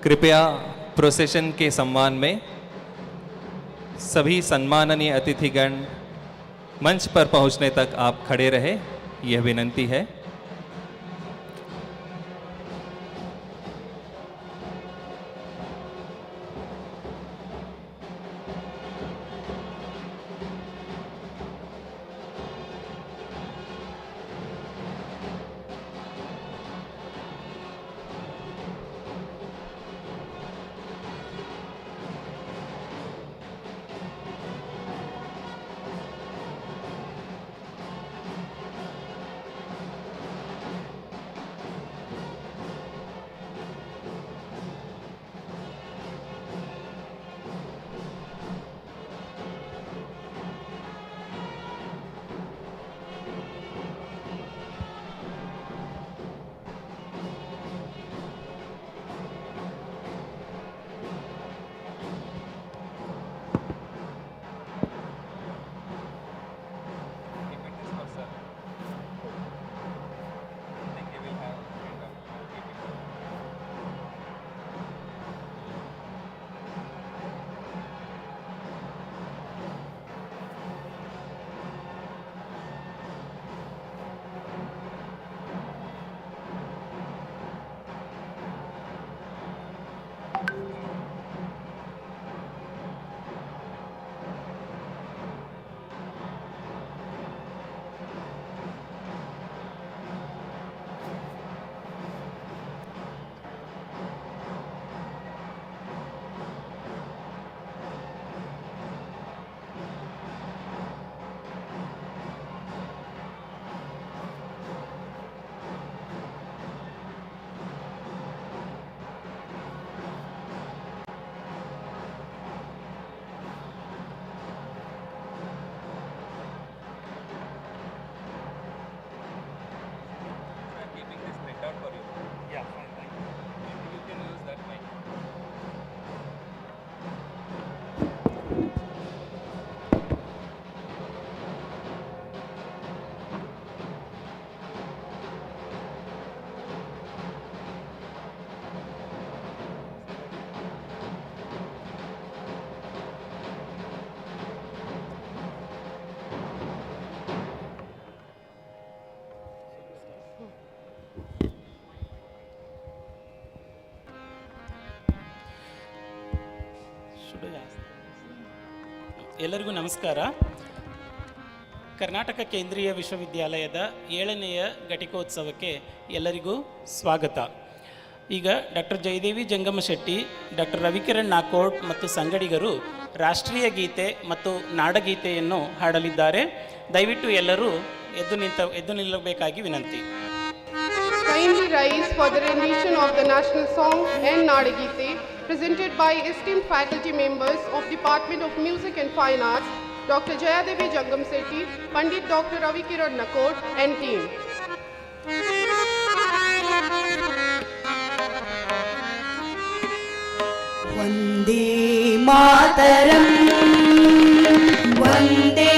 कृपया प्रोसेशन के सम्मान में सभी सम्माननीय अतिथिगण मंच पर पहुंचने तक आप खड़े रहे, यह विनंती है। ಎಲ್ಲರಿಗೂ ನಮಸ್ಕಾರ. ಕರ್ನಾಟಕ ಕೇಂದ್ರೀಯ ವಿಶ್ವವಿದ್ಯಾಲಯದ 7ನೆಯ ಘಟಿಕೋತ್ಸವಕ್ಕೆ ಎಲ್ಲರಿಗೂ ಸ್ವಾಗತ. ಈಗ ಡಾಕ್ಟರ್ ಜಯದೇವಿ ಜಂಗಮಶೆಟ್ಟಿ, ಡಾಕ್ಟರ್ ರವಿಕಿರಣ್ ನಾಕೋಡ್ ಮತ್ತು ಸಂಗಡಿಗರು ರಾಷ್ಟ್ರೀಯ ಗೀತೆ ಮತ್ತು ನಾಡಗೀತೆಯನ್ನು ಹಾಡಲಿದ್ದಾರೆ. ದಯವಿಟ್ಟು ಎಲ್ಲರೂ ಎದ್ದು ನಿಲ್ಲಬೇಕಾಗಿ ವಿನಂತಿ. Kindly rise for the rendition of the national song and Nadagite presented by esteemed faculty members of Department of Music and Fine Arts, Dr. Jayadevi Jangamsetti, Pandit Dr. Ravikiran Nakod and team. Vande Mataram, Vande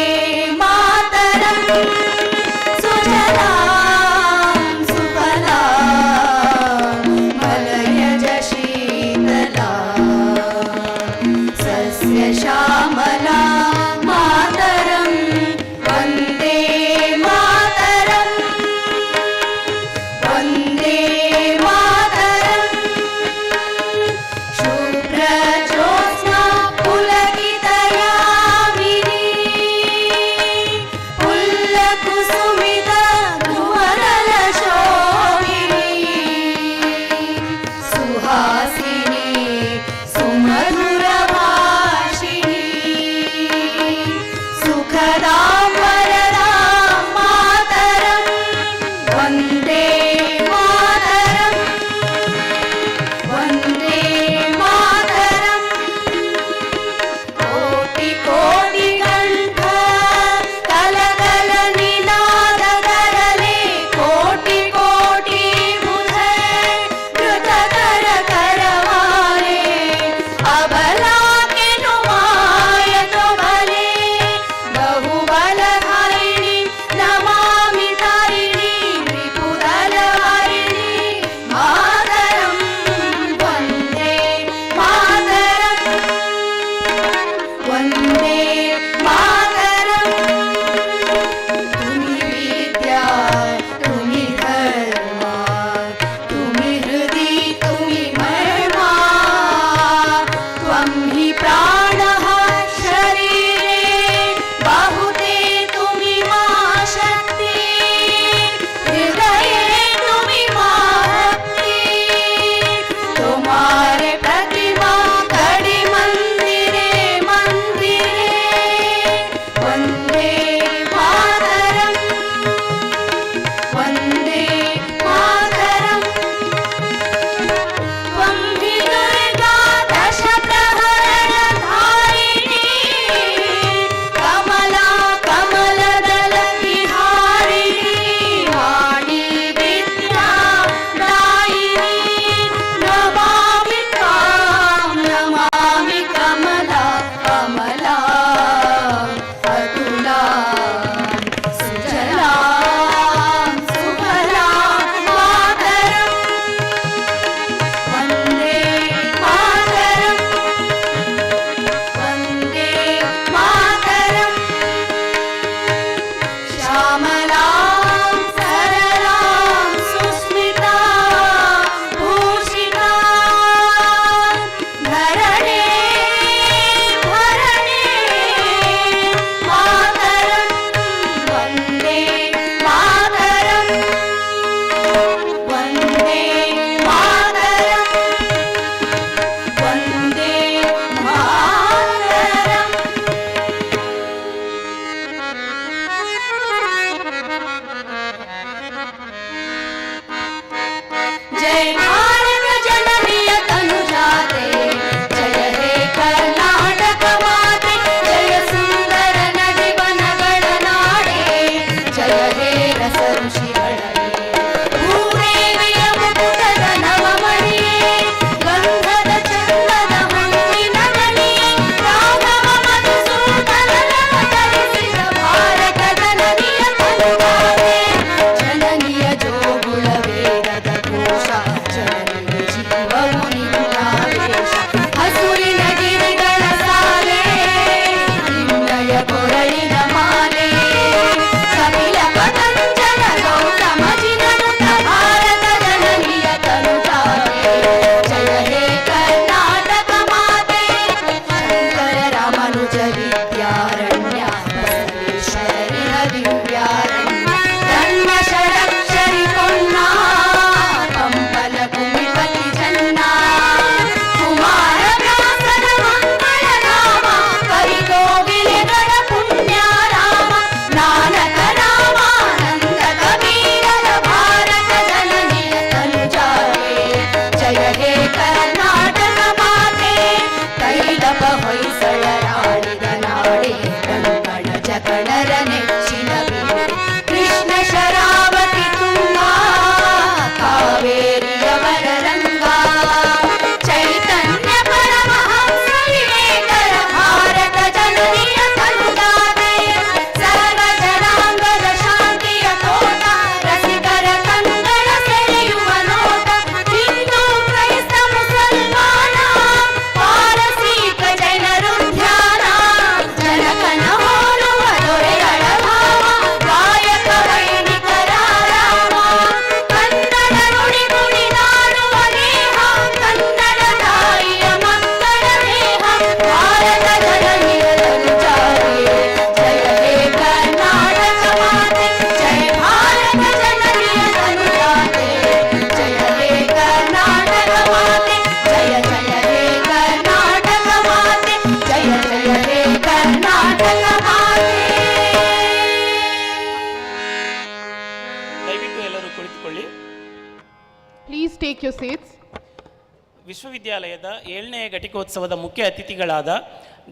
Mataram, Sujala Shyamala मातरम, वंदे मातरम, वंदे मातरम, शुभ्र ज्योत्स्ना पुलकित ಹೊಯ್ಸಳರಾಳಿದ ನಾಡೆ ಕಂಕಣ ಜಕಣರ ನೆಚ್ಚಿನ ಬೀಡೆ ಕೃಷ್ಣ ಶರಾವತಿ ತುಂಗಾ ಕಾವೇರಿಯವರ ರಂಗ ಚೈತನ್ಯ ಪರಮಹಂಸ ವಿವೇಕರ ಭಾರತ ಜನನಿಯ ಸಂಗಾತೆ ಸರ್ವ ಜನಾಂಗದ ಶಾಂತಿಯ ತೋಟ ರಸಿಕರ ಕಂಗಳ ಸೆಳೆಯುವ ನೋಟ ಹಿಂದೂ ಕ್ರೈಸ್ತ ಮುಸಲ್ಮಾನ ಪಾರಸೀಕ ಜನರು ಧ್ಯಾನ ಜನಕನ ಹೋಲುವ ದೊರೆಗಳ ಭಾವ ಗಾಯಕ ವೈಣಿಕರ ರಾಮ ಕನ್ನಡ ನುಡಿ ನುಡಿದಾಡುವ ನೇಹ ಕನ್ನಡ ತಾಯಿಯ ಮಕ್ಕಳ ದೇಹ ಭಾರತ ಜನನಿಯ ಸಂಚಾರಿ ಜಯ ಹೇ ಕರ್ನಾಟಕ ಮಾತೆ ಜಯ ಭಾರತ ಜನನಿಯ ಸಂಜಾತೆ ಜಯ ಹೇ ಕರ್ನಾಟಕ ಮಾತೆ ಜಯ ಜಯ ಹೇ ಕರ್ನಾಟಕ ಮಾತೆ ಜಯ ಜಯ ಹೇ ಕರ್ನಾಟಕ ಮಾತೆ. ದಯವಿಟ್ಟು ಎಲ್ಲರೂ ಕುಳಿತುಕೊಳ್ಳಿ. Please take your seats. ವಿಶ್ವವಿದ್ಯಾಲಯದ 7ನೇ ಘಟಿಕೋತ್ಸವದ ಮುಖ್ಯ ಅತಿಥಿಗಳಾದ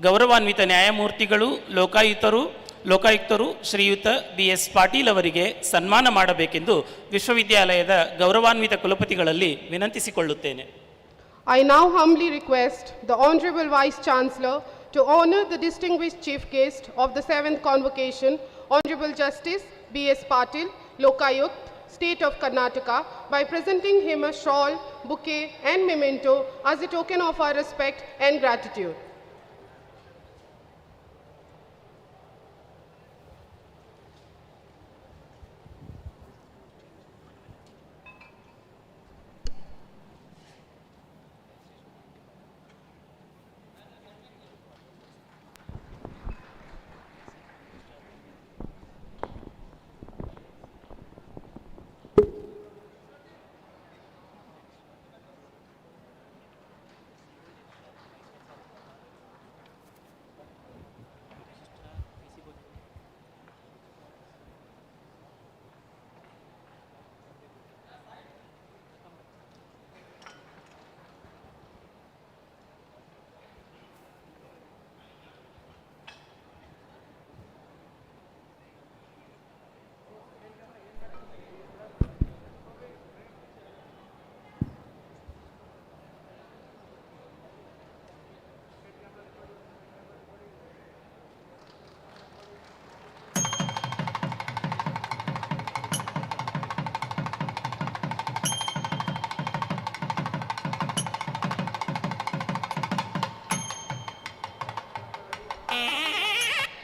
ಗೌರವಾನ್ವಿತ ನ್ಯಾಯಮೂರ್ತಿಗಳು ಲೋಕಾಯುಕ್ತರು ಶ್ರೀಯುತ BS ಪಾಟೀಲ್ ಅವರಿಗೆ ಸನ್ಮಾನ ಮಾಡಬೇಕೆಂದು ವಿಶ್ವವಿದ್ಯಾಲಯದ ಗೌರವಾನ್ವಿತ ಕುಲಪತಿಗಳಲ್ಲಿ ವಿನಂತಿಸಿಕೊಳ್ಳುತ್ತೇನೆ. I now humbly request the Honorable Vice Chancellor to honor the distinguished chief guest of the 7th Convocation, Honorable Justice B.S. Patil, Lokayukt, State of Karnataka, by presenting him a shawl, bouquet and memento as a token of our respect and gratitude.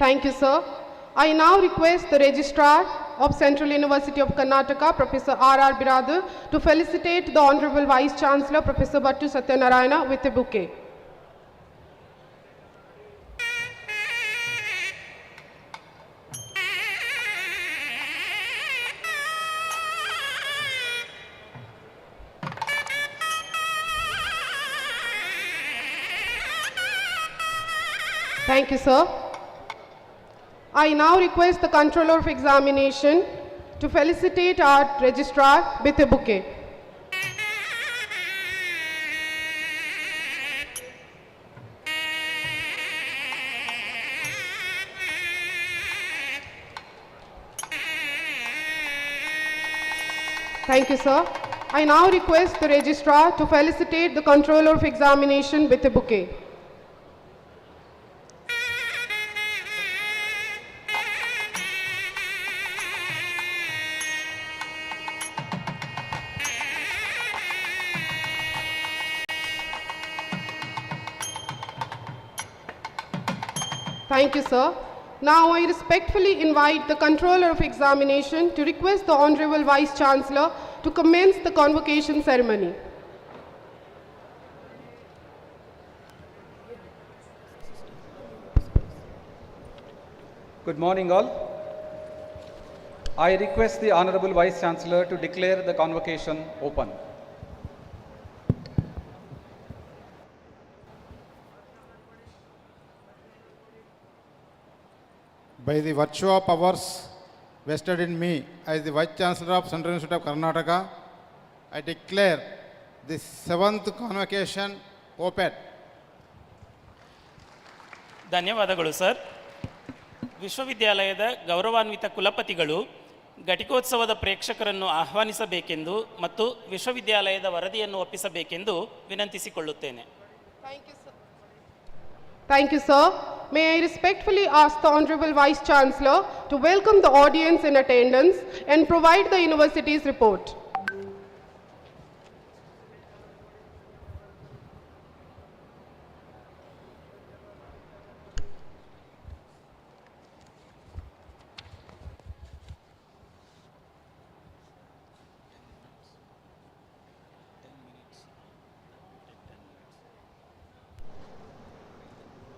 Thank you, sir. I now request the Registrar of Central University of Karnataka, Professor R.R. Biradar, to felicitate the Honorable Vice Chancellor, Professor Battu Satyanarayana, with a bouquet. Thank you, sir. I now request the Controller of Examination to felicitate our Registrar with a bouquet. Thank you, sir. I now request the Registrar to felicitate the Controller of Examination with a bouquet. Thank you, sir. Now I respectfully invite the Controller of Examination to request the Honorable Vice Chancellor to commence the convocation ceremony. Good morning, all. I request the Honorable Vice Chancellor to declare the convocation open. By the virtue of powers vested in me as the Vice Chancellor of Central University of Karnataka, I declare the 7th Convocation open. ಧನ್ಯವಾದಗಳು sir. ವಿಶ್ವವಿದ್ಯಾಲಯದ ಗೌರವಾನ್ವಿತ ಕುಲಪತಿಗಳು ಘಟಿಕೋತ್ಸವದ ಪ್ರೇಕ್ಷಕರನ್ನು ಆಹ್ವಾನಿಸಬೇಕೆಂದು ಮತ್ತು ವಿಶ್ವವಿದ್ಯಾಲಯದ ವರದಿಯನ್ನು ಒಪ್ಪಿಸಬೇಕೆಂದು ವಿನಂತಿಸಿಕೊಳ್ಳುತ್ತೇನೆ. Thank you, sir. Thank you, sir. May I respectfully ask the Honorable Vice Chancellor to welcome the audience in attendance and provide the university's report.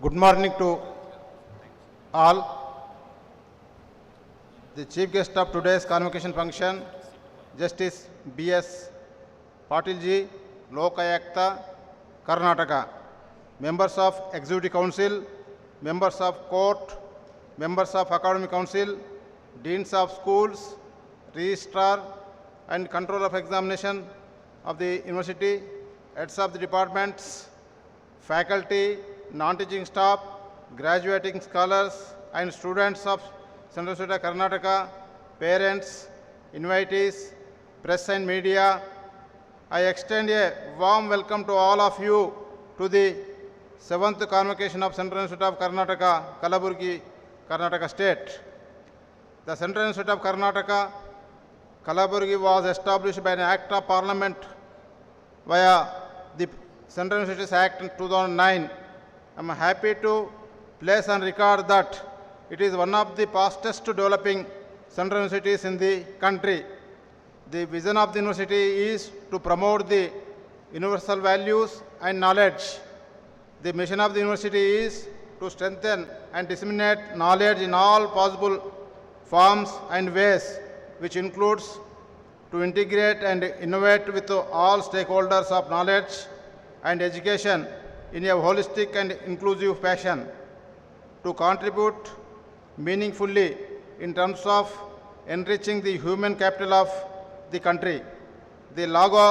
Good morning to all. The chief guest of today's convocation function, Justice B.S. Patil ji, Lokayakta, Karnataka, members of Executive Council, members of Court, members of Academic Council, deans of schools, registrar and control of examination of the university, heads of the departments, faculty, non-teaching staff, graduating scholars and students of Central University of Karnataka, parents, invitees, press and media, I extend a warm welcome to all of you to the 7th Convocation of Central University of Karnataka, Kalaburgi, Karnataka State. The Central University of Karnataka, Kalaburgi was established by an Act of Parliament via the Central Universities Act in 2009. I am happy to place on record that it is one of the fastest developing central universities in the country. The vision of the university is to promote the universal values and knowledge. The mission of the university is to strengthen and disseminate knowledge in all possible forms and ways, which includes to integrate and innovate with all stakeholders of knowledge and education in a holistic and inclusive fashion, to contribute meaningfully in terms of enriching the human capital of the country. The logo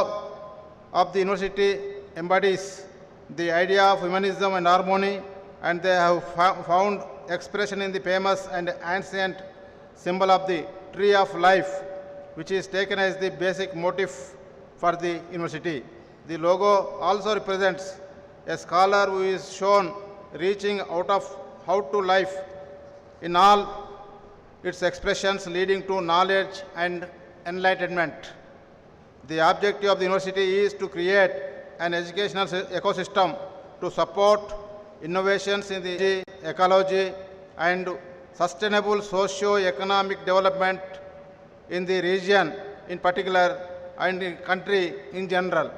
of the university embodies the idea of humanism and harmony, and they have found expression in the famous and ancient symbol of the tree of life, which is taken as the basic motif for the university. The logo also represents a scholar who is shown reaching out of how to life in all its expressions, leading to knowledge and enlightenment. The objective of the university is to create an educational ecosystem to support innovations in the ecology and sustainable socio-economic development in the region in particular and in country in general.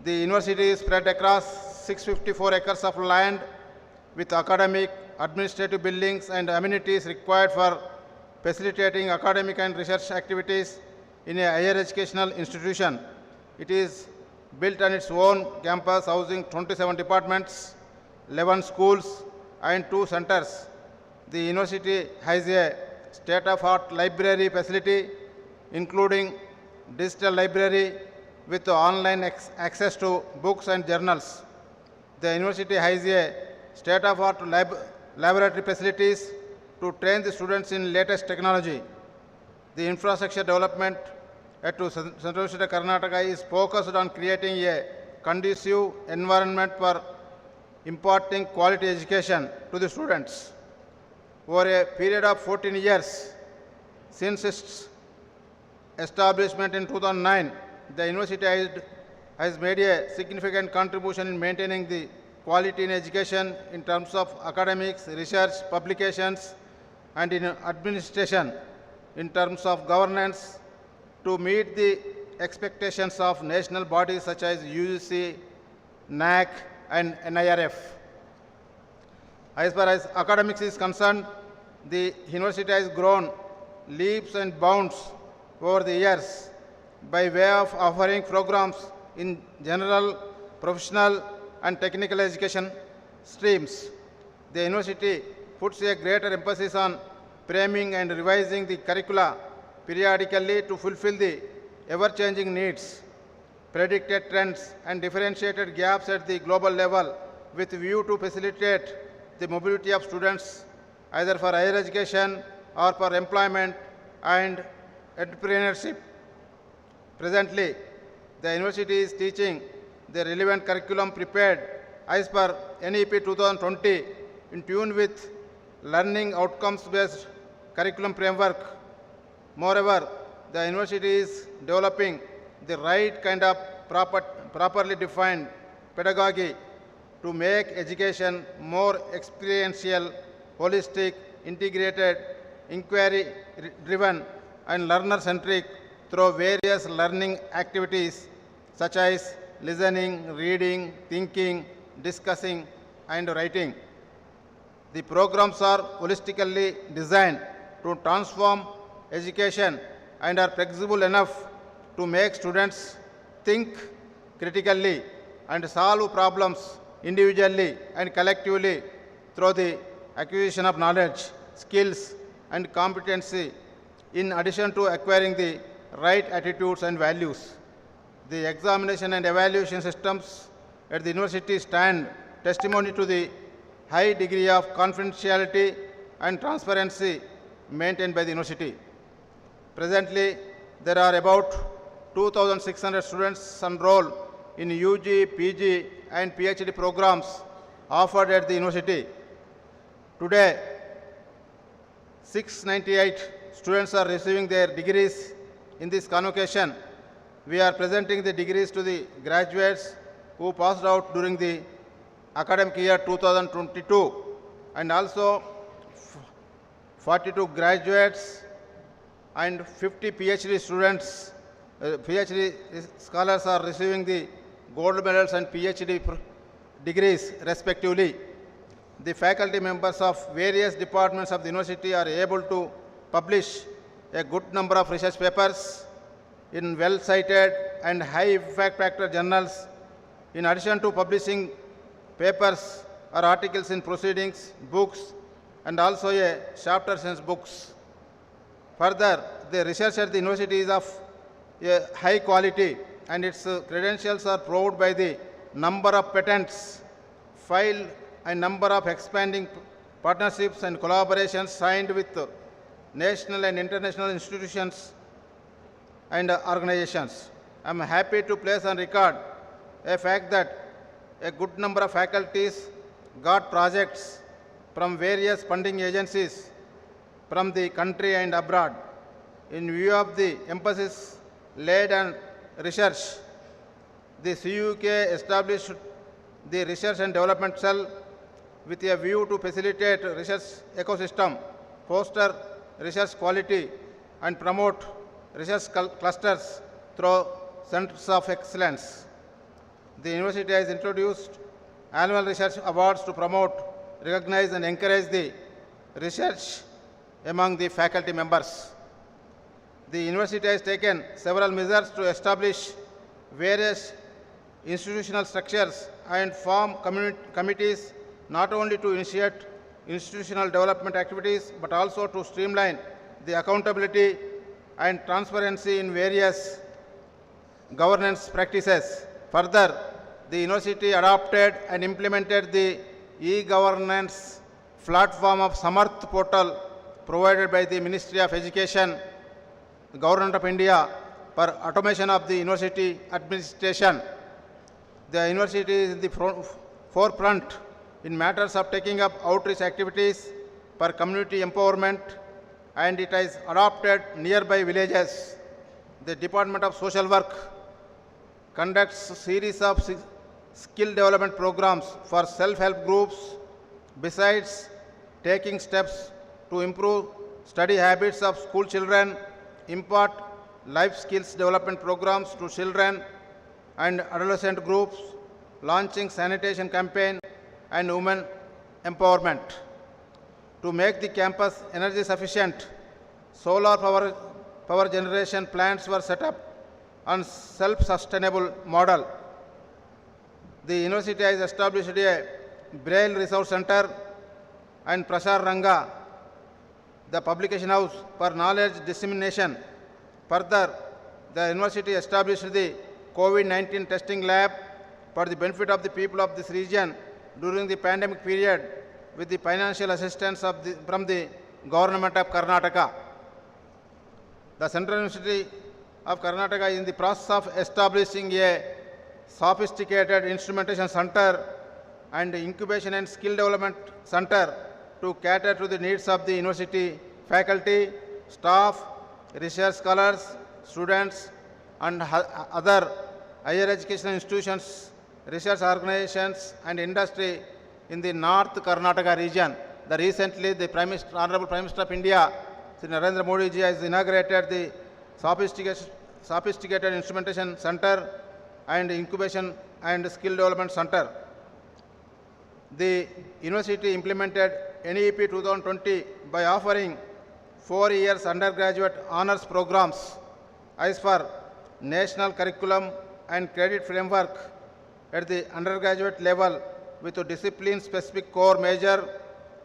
The university is spread across 654 acres of land with academic, administrative buildings and amenities required for facilitating academic and research activities in a higher educational institution. It is built on its own campus, housing 27 departments, 11 schools and 2 centers. The university has a state-of-art library facility, including digital library with online access to books and journals. The university has a state-of-art laboratory facilities to train the students in latest technology. The infrastructure development at Central University of Karnataka is focused on creating a conducive environment for imparting quality education to the students. Over a period of 14 years, since its establishment in 2009, the university has made a significant contribution in maintaining the quality in education in terms of academics, research, publications, and in administration, in terms of governance, to meet the expectations of national bodies such as UGC, NAC, and NIRF. As far as academics is concerned, the university has grown leaps and bounds over the years by way of offering programs in general, professional, and technical education streams. The university puts a greater emphasis on framing and revising the curricula periodically to fulfill the ever-changing needs, predicted trends, and differentiated gaps at the global level with view to facilitate the mobility of students either for higher education or for employment and entrepreneurship. Presently, the university is teaching the relevant curriculum prepared as per NEP 2020 in tune with learning outcomes-based curriculum framework. Moreover, the university is developing the right kind of properly defined pedagogy to make education more experiential, holistic, integrated, inquiry-driven, and learner-centric through various learning activities such as listening, reading, thinking, discussing, and writing. The programs are holistically designed to transform education and are flexible enough to make students think critically and solve problems individually and collectively through the acquisition of knowledge, skills, and competency, in addition to acquiring the right attitudes and values. The examination and evaluation systems at the university stand testimony to the high degree of confidentiality and transparency maintained by the university. Presently, there are about 2,600 students enrolled in UG, PG, and PhD programs offered at the university. Today, 698 students are receiving their degrees in this convocation. We are presenting the degrees to the graduates who passed out during the academic year 2022, and also 42 graduates and 50 PhD students, PhD scholars are receiving the gold medals and PhD degrees respectively. The faculty members of various departments of the university are able to publish a good number of research papers in well-cited and high-impact factor journals, in addition to publishing papers or articles in proceedings, books, and also a chapter sense books. Further, the research at the university is of a high quality, and its credentials are proved by the number of patents filed and number of expanding partnerships and collaborations signed with national and international institutions and organizations. I am happy to place on record a fact that a good number of faculties got projects from various funding agencies from the country and abroad. In view of the emphasis laid on research, the CUK established the Research and Development Cell with a view to facilitate research ecosystem, foster research quality, and promote research clusters through centers of excellence. The university has introduced annual research awards to promote, recognize, and encourage the research among the faculty members. The university has taken several measures to establish various institutional structures and form committees not only to initiate institutional development activities but also to streamline the accountability and transparency in various governance practices. Further, the university adopted and implemented the e-governance platform of Samarth portal provided by the Ministry of Education, the Government of India, for automation of the university administration. The university is in the forefront in matters of taking up outreach activities for community empowerment, and it has adopted nearby villages. The Department of Social Work conducts a series of skill development programs for self-help groups, besides taking steps to improve study habits of school children, impart life skills development programs to children and adolescent groups, launching sanitation campaign and women empowerment. To make the campus energy sufficient, solar power generation plants were set up on self-sustainable model. The university has established a Braille Resource Center and Prasar Ranga, the publication house for knowledge dissemination. Further, the university established the COVID-19 testing lab for the benefit of the people of this region during the pandemic period, with the financial assistance from the Government of Karnataka. The Central University of Karnataka is in the process of establishing a sophisticated instrumentation center and incubation and skill development center to cater to the needs of the university faculty, staff, research scholars, students, and other higher education institutions, research organizations, and industry in the North Karnataka region. Recently, the Honorable Prime Minister of India, Sri Narendra Modi ji, has inaugurated the sophisticated instrumentation center and incubation and skill development center. The university implemented NEP 2020 by offering 4 years undergraduate honors programs as per national curriculum and credit framework at the undergraduate level with a discipline-specific core major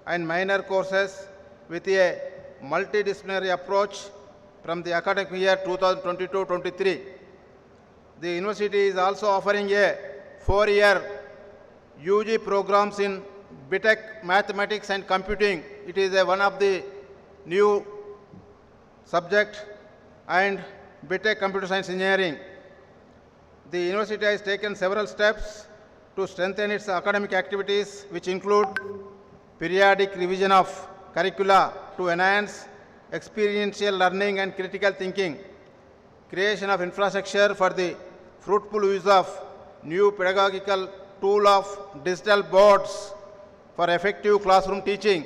and minor courses with a multidisciplinary approach from the academic year 2022-23. The university is also offering a 4-year UG programs in BTech Mathematics and Computing. It is one of the new subject, and BTech Computer Science Engineering. The university has taken several steps to strengthen its academic activities, which include periodic revision of curricula to enhance experiential learning and critical thinking, creation of infrastructure for the fruitful use of new pedagogical tool of digital boards for effective classroom teaching,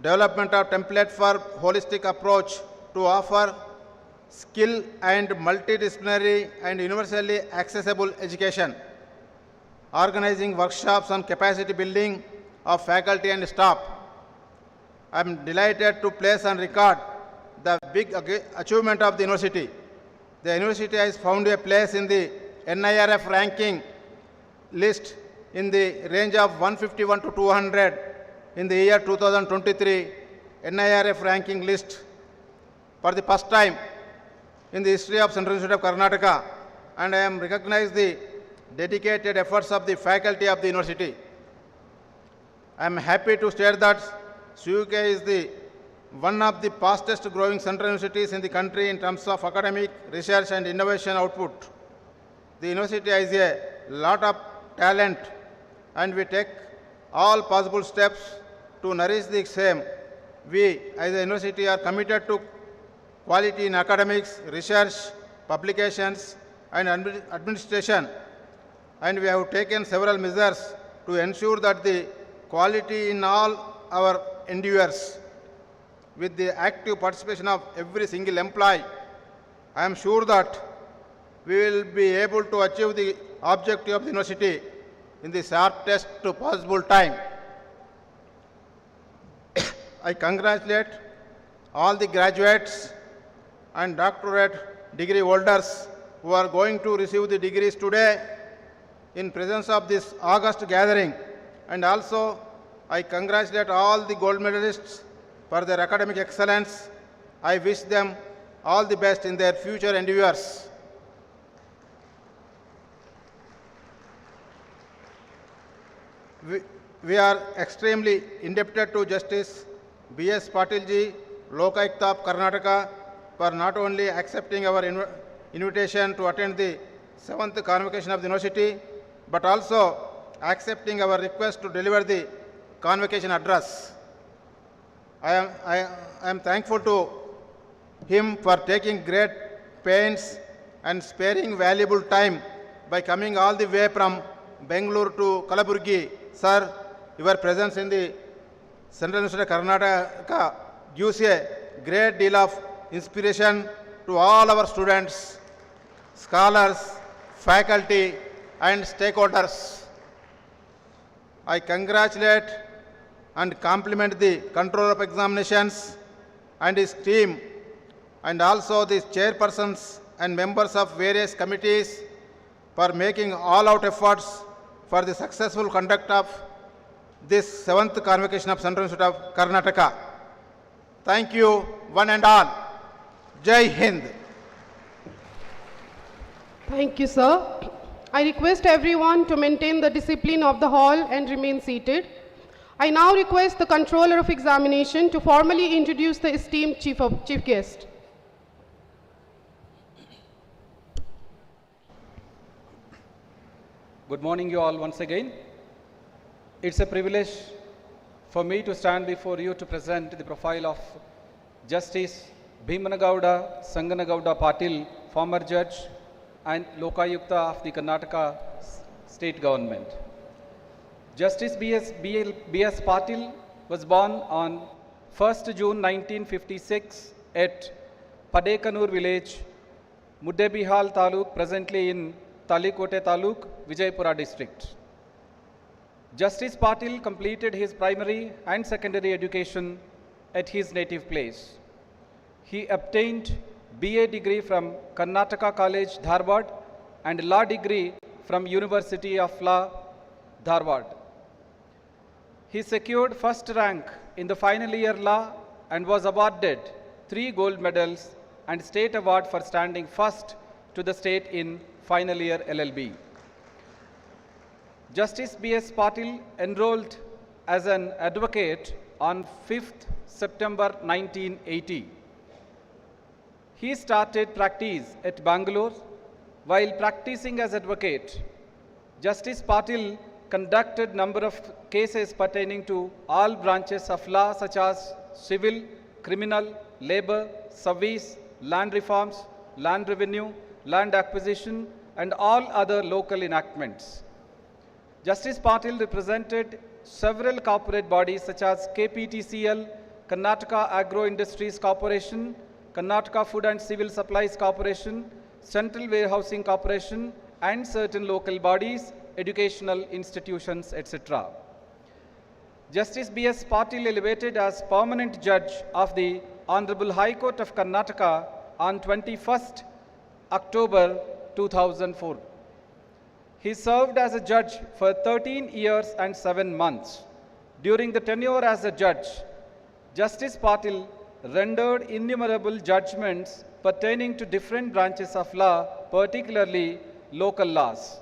development of template for holistic approach to offer skill and multidisciplinary and universally accessible education, organizing workshops on capacity building of faculty and staff. I am delighted to place on record the big achievement of the university. The university has found a place in the NIRF ranking list in the range of 151 to 200 in the year 2023 NIRF ranking list for the first time in the history of Central University of Karnataka, and I am recognized the dedicated efforts of the faculty of the university. I am happy to state that CUK is one of the fastest growing central universities in the country in terms of academic, research, and innovation output. The university has a lot of talent, and we take all possible steps to nourish the same. We as a university are committed to quality in academics, research, publications, and administration, and we have taken several measures to ensure that the quality in all our endeavors. With the active participation of every single employee, I am sure that we will be able to achieve the objective of the university in the shortest possible time. I congratulate all the graduates and doctorate degree holders who are going to receive the degrees today in presence of this august gathering, and also I congratulate all the gold medalists for their academic excellence. I wish them all the best in their future endeavors. We are extremely indebted to Justice B.S. Patil ji, Lokayukta of Karnataka, for not only accepting our invitation to attend the 7th Convocation of the University, but also accepting our request to deliver the Convocation address. I am thankful to him for taking great pains and sparing valuable time by coming all the way from Bangalore to Kalaburgi. Sir, your presence in the Central University of Karnataka gives a great deal of inspiration to all our students, scholars, faculty, and stakeholders. I congratulate and compliment the Controller of Examinations and his team, and also the chairpersons and members of various committees for making all-out efforts for the successful conduct of this 7th Convocation of Central Institute of Karnataka. Thank you, one and all. Jai Hind. Thank you, sir. I request everyone to maintain the discipline of the hall and remain seated. I now request the Controller of Examination to formally introduce the esteemed Chief Guest. Good morning, you all, once again. It's a privilege for me to stand before you to present the profile of Justice Bhimanagowda Sanganagowda Patil, former judge and Lokayukta of the Karnataka state government. Justice B.S. Patil was born on 1st June 1956 at Padekanur village, Muddebihal Taluk, presently in Talikote Taluk, Vijaypura district. Justice Patil completed his primary and secondary education at his native place. He obtained BA degree from Karnataka College, Dharwad, and law degree from University of Law, Dharwad. He secured first rank in the final year law and was awarded 3 gold medals and state award for standing first to the state in final year LLB. Justice B.S. Patil enrolled as an advocate on 5th September 1980. He started practice at Bangalore. While practicing as advocate, Justice Patil conducted number of cases pertaining to all branches of law such as civil, criminal, labor, service, land reforms, land revenue, land acquisition, and all other local enactments. Justice Patil represented several corporate bodies such as KPTCL, Karnataka Agro Industries Corporation, Karnataka Food and Civil Supplies Corporation, Central Warehousing Corporation, and certain local bodies, educational institutions, etc. Justice B.S. Patil elevated as permanent judge of the Honorable High Court of Karnataka on 21st October 2004. He served as a judge for 13 years and 7 months. During the tenure as a judge, Justice Patil rendered innumerable judgments pertaining to different branches of law, particularly local laws.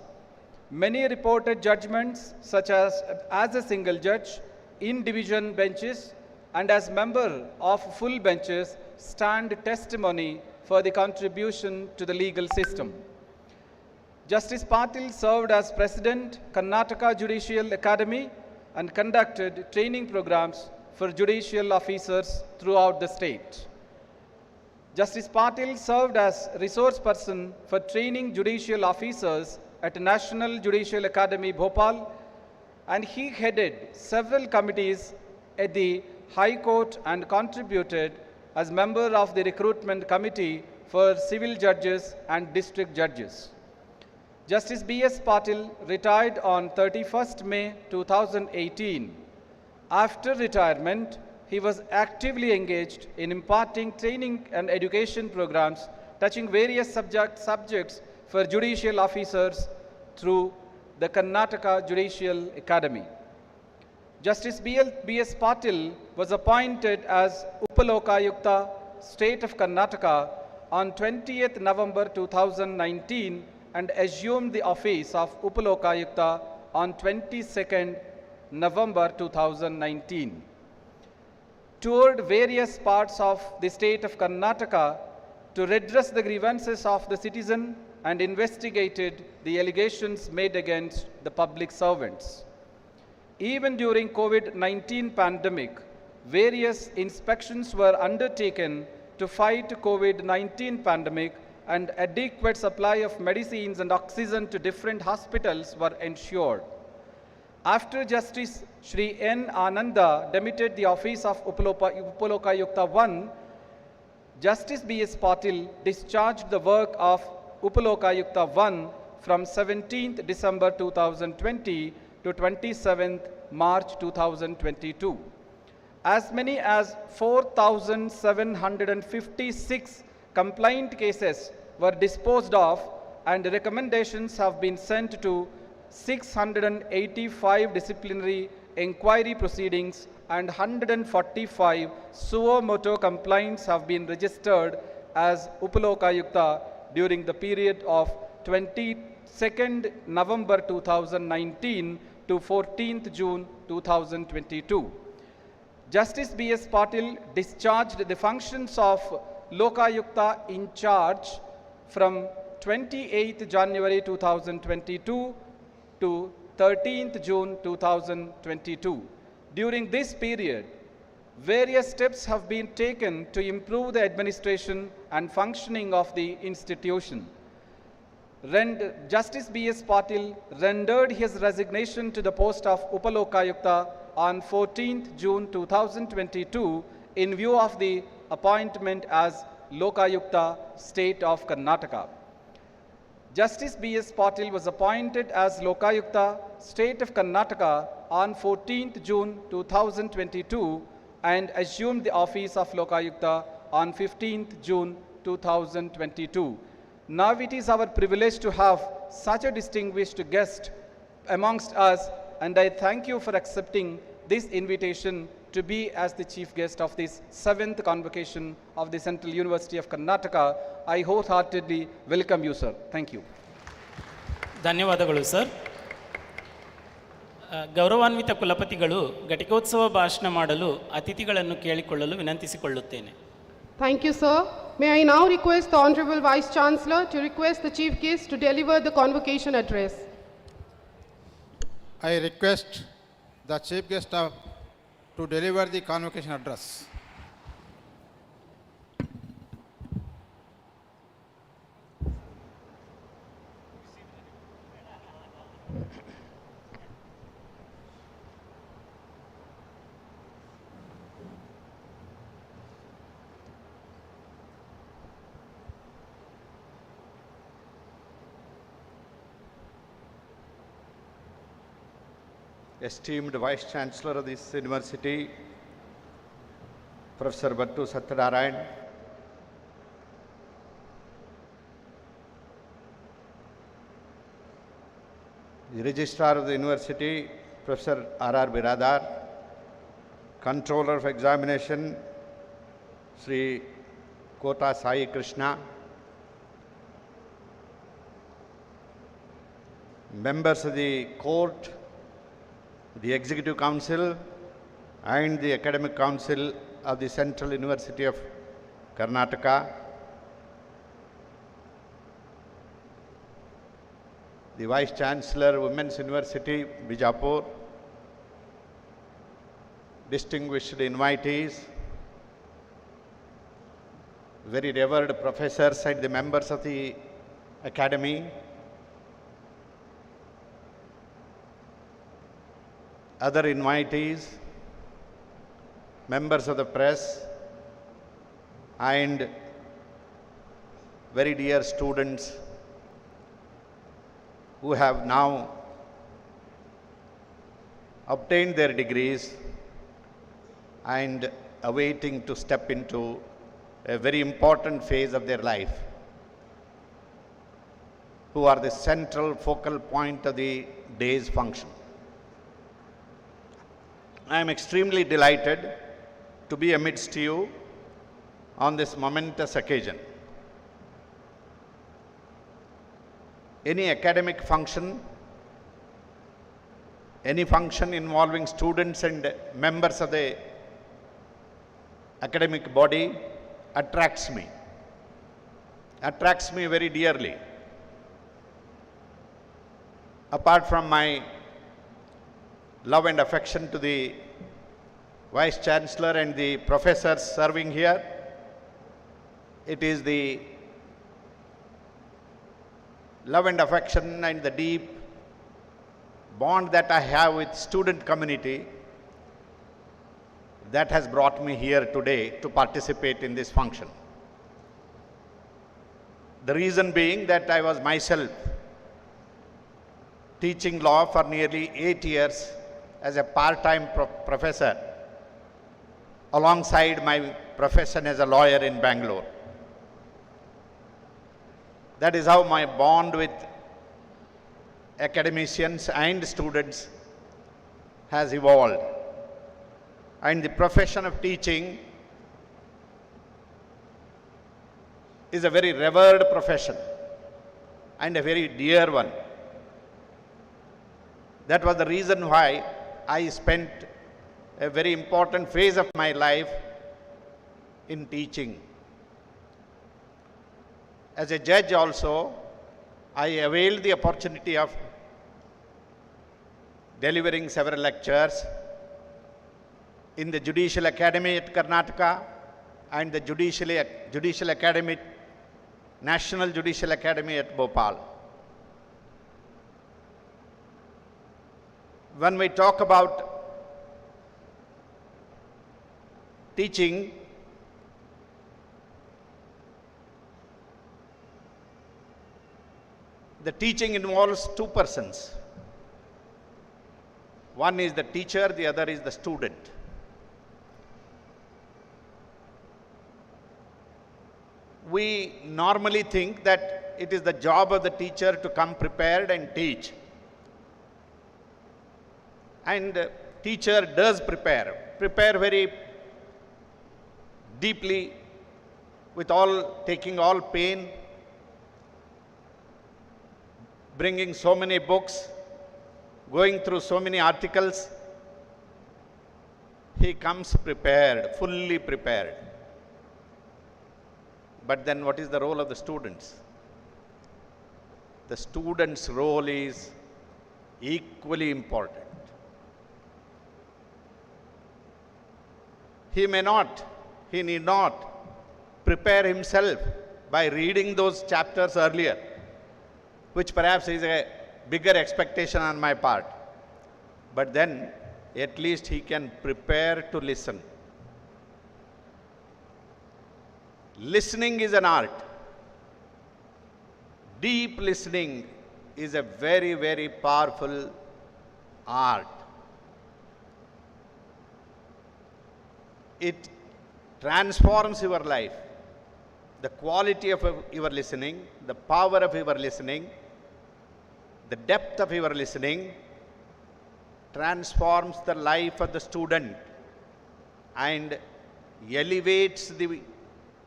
Many reported judgments, such as a single judge, in division benches, and as member of full benches, stand testimony for the contribution to the legal system. Justice Patil served as President, Karnataka Judicial Academy, and conducted training programs for judicial officers throughout the state. Justice Patil served as resource person for training judicial officers at National Judicial Academy, Bhopal, and he headed several committees at the High Court and contributed as member of the recruitment committee for civil judges and district judges. Justice B.S. Patil retired on 31st May 2018. After retirement, he was actively engaged in imparting training and education programs touching various subjects for judicial officers through the Karnataka Judicial Academy. Justice B.S. Patil was appointed as Upalokayukta, State of Karnataka, on 20th November 2019 and assumed the office of Upalokayukta on 22nd November 2019. Toured various parts of the state of Karnataka to redress the grievances of the citizen and investigated the allegations made against the public servants. Even during COVID-19 pandemic, various inspections were undertaken to fight COVID-19 pandemic and adequate supply of medicines and oxygen to different hospitals were ensured. After Justice Shri N. Ananda demitted the office of Upalokayukta 1, Justice B.S. Patil discharged the work of Upalokayukta 1 from 17th December 2020 to 27th March 2022. As many as 4,756 complaint cases were disposed of and recommendations have been sent to 685 disciplinary inquiry proceedings and 145 suo motu complaints have been registered as Upalokayukta during the period of 22nd November 2019 to 14th June 2022. Justice B.S. Patil discharged the functions of Lokayukta in charge from 28th January 2022 to 13th June 2022. During this period, various steps have been taken to improve the administration and functioning of the institution. Justice B.S. Patil rendered his resignation to the post of Upalokayukta on 14th June 2022 in view of the appointment as Lokayukta, State of Karnataka. Justice B.S. Patil was appointed as Lokayukta, State of Karnataka on 14th June 2022 and assumed the office of Lokayukta on 15th June 2022. Now it is our privilege to have such a distinguished guest amongst us, and I thank you for accepting this invitation to be as the chief guest of this 7th convocation of the Central University of Karnataka. I wholeheartedly welcome you, sir. Thank you. ಧನ್ಯವಾದಗಳು sir. ಗೌರವಾನ್ವಿತ ಕುಲಪತಿಗಳು ಘಟಿಕೋತ್ಸವ ಭಾಷಣ ಮಾಡಲು ಅತಿಥಿಗಳನ್ನು ಕೇಳಿಕೊಳ್ಳಲು ವಿನಂತಿಸಿಕೊಳ್ಳುತ್ತೇನೆ. Thank you, sir. May I now request the Honorable Vice Chancellor to request the Chief Guest to deliver the convocation address. I request the Chief Guest to deliver the convocation address. Esteemed Vice Chancellor of this University, Professor Battu Satyanarayan, the Registrar of the University, Professor R.R. Biradar, Controller of Examination, Sri Kota Sai Krishna, members of the court, the Executive Council and the Academic Council of the Central University of Karnataka, the Vice Chancellor, Women's University, Bijapur, distinguished invitees, very revered professors and the members of the Academy, other invitees, members of the press, and very dear students who have now obtained their degrees and awaiting to step into a very important phase of their life, who are the central focal point of the day's function. I am extremely delighted to be amidst you on this momentous occasion. Any academic function, any function involving students and members of the academic body attracts me very dearly. Apart from my love and affection to the Vice Chancellor and the professors serving here, it is the love and affection and the deep bond that I have with student community that has brought me here today to participate in this function. The reason being that I was myself teaching law for nearly 8 years as a part-time professor alongside my profession as a lawyer in Bangalore. That is how my bond with academicians and students has evolved. And the profession of teaching is a very revered profession and a very dear one. That was the reason why I spent a very important phase of my life in teaching. As a judge also, I availed the opportunity of delivering several lectures in the Judicial Academy at Karnataka and the Judicial Academy, National Judicial Academy at Bhopal. When we talk about teaching, the teaching involves two persons. One is the teacher, the other is the student. We normally think that it is the job of the teacher to come prepared and teach. And teacher does prepare very deeply, with taking all pain, bringing so many books, going through so many articles. He comes prepared, fully prepared. But then what is the role of the students? The student's role is equally important. He need not prepare himself by reading those chapters earlier, which perhaps is a bigger expectation on my part. But then at least he can prepare to listen. Listening is an art. Deep listening is a very, very powerful art. It transforms your life. The quality of your listening, the power of your listening, the depth of your listening transforms the life of the student and elevates the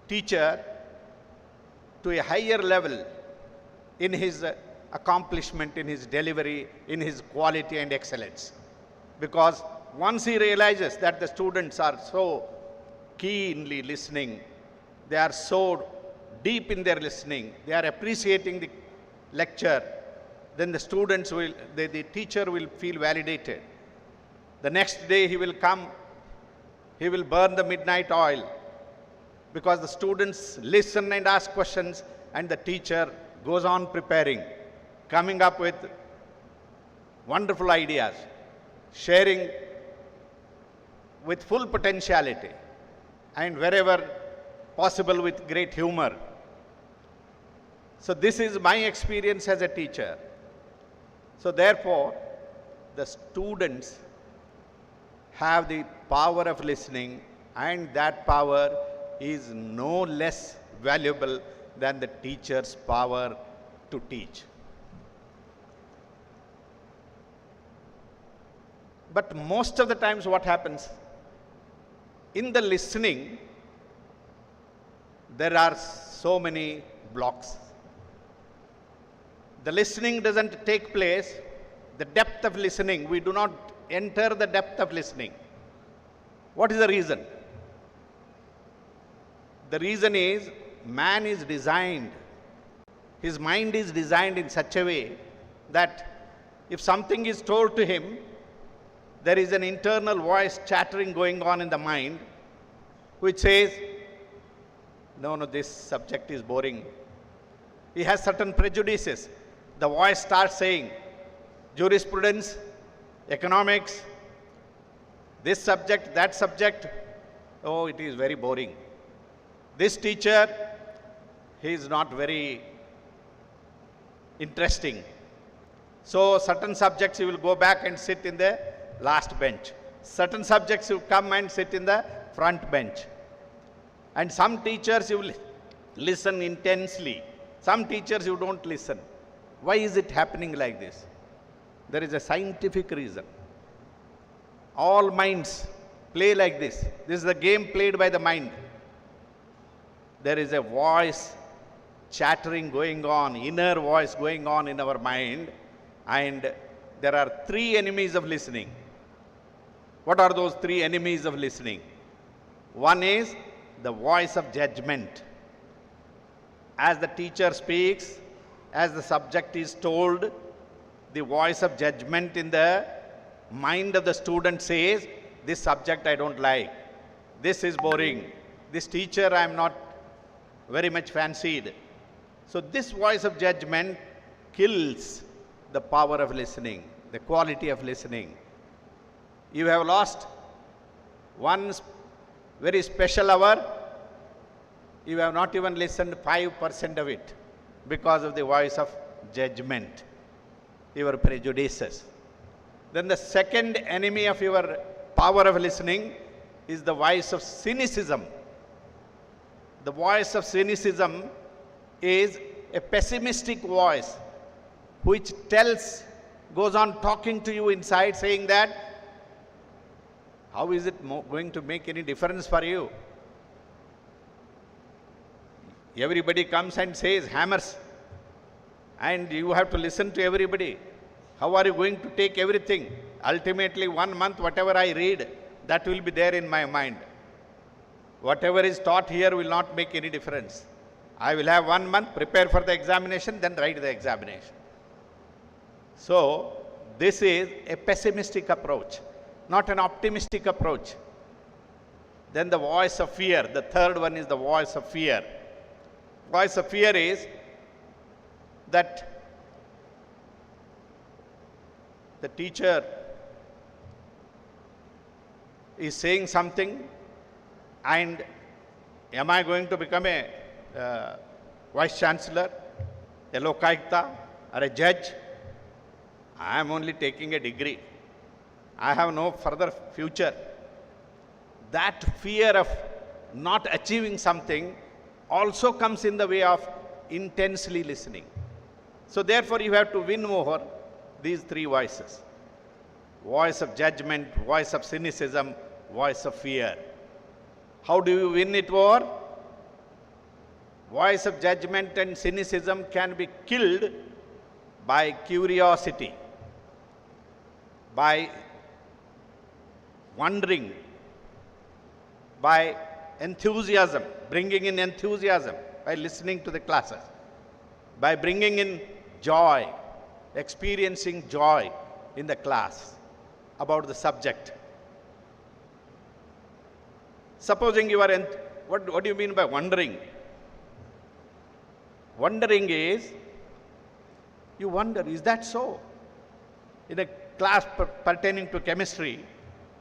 teacher to a higher level in his accomplishment, in his delivery, in his quality and excellence. Because once he realizes that the students are so keenly listening, they are so deep in their listening, they are appreciating the lecture, then the teacher will feel validated. The next day he will come, he will burn the midnight oil, because the students listen and ask questions, and the teacher goes on preparing, coming up with wonderful ideas, sharing with full potentiality, and wherever possible with great humor. So this is my experience as a teacher. So therefore, the students have the power of listening, and that power is no less valuable than the teacher's power to teach. But most of the times what happens? In the listening, there are so many blocks. The listening doesn't take place, the depth of listening, we do not enter the depth of listening. What is the reason? The reason is man is designed, his mind is designed in such a way that if something is told to him, there is an internal voice chattering going on in the mind which says, no, this subject is boring. He has certain prejudices. The voice starts saying, jurisprudence, economics, this subject, that subject, oh, it is very boring. This teacher, he is not very interesting. So certain subjects you will go back and sit in the last bench. Certain subjects you come and sit in the front bench. And some teachers you will listen intensely. Some teachers you don't listen. Why is it happening like this? There is a scientific reason. All minds play like this. This is the game played by the mind. There is a voice chattering going on, inner voice going on in our mind, and there are three enemies of listening. What are those three enemies of listening? One is the voice of judgment. As the teacher speaks, as the subject is told, the voice of judgment in the mind of the student says, this subject I don't like, this is boring, this teacher I am not very much fancied. So this voice of judgment kills the power of listening, the quality of listening. You have lost one very special hour, you have not even listened 5% of it because of the voice of judgment, your prejudices. Then the second enemy of your power of listening is the voice of cynicism. The voice of cynicism is a pessimistic voice which goes on talking to you inside saying that, how is it going to make any difference for you? Everybody comes and says, hammers, and you have to listen to everybody. How are you going to take everything? Ultimately, 1 month, whatever I read, that will be there in my mind. Whatever is taught here will not make any difference. I will have 1 month, prepare for the examination, then write the examination. So, this is a pessimistic approach, not an optimistic approach. Then the voice of fear, the third one is the voice of fear. Voice of fear is that the teacher is saying something, and am I going to become a vice chancellor, a lokayukta, or a judge? I am only taking a degree. I have no further future. That fear of not achieving something also comes in the way of intensely listening. So therefore you have to win over these three voices. Voice of judgment, voice of cynicism, voice of fear. How do you win it over? Voice of judgment and cynicism can be killed by curiosity, by wondering, by enthusiasm, bringing in enthusiasm, by listening to the classes, by bringing in joy, experiencing joy in the class about the subject. Supposing you are, what do you mean by wondering? Wondering is, you wonder, is that so? In a class pertaining to chemistry,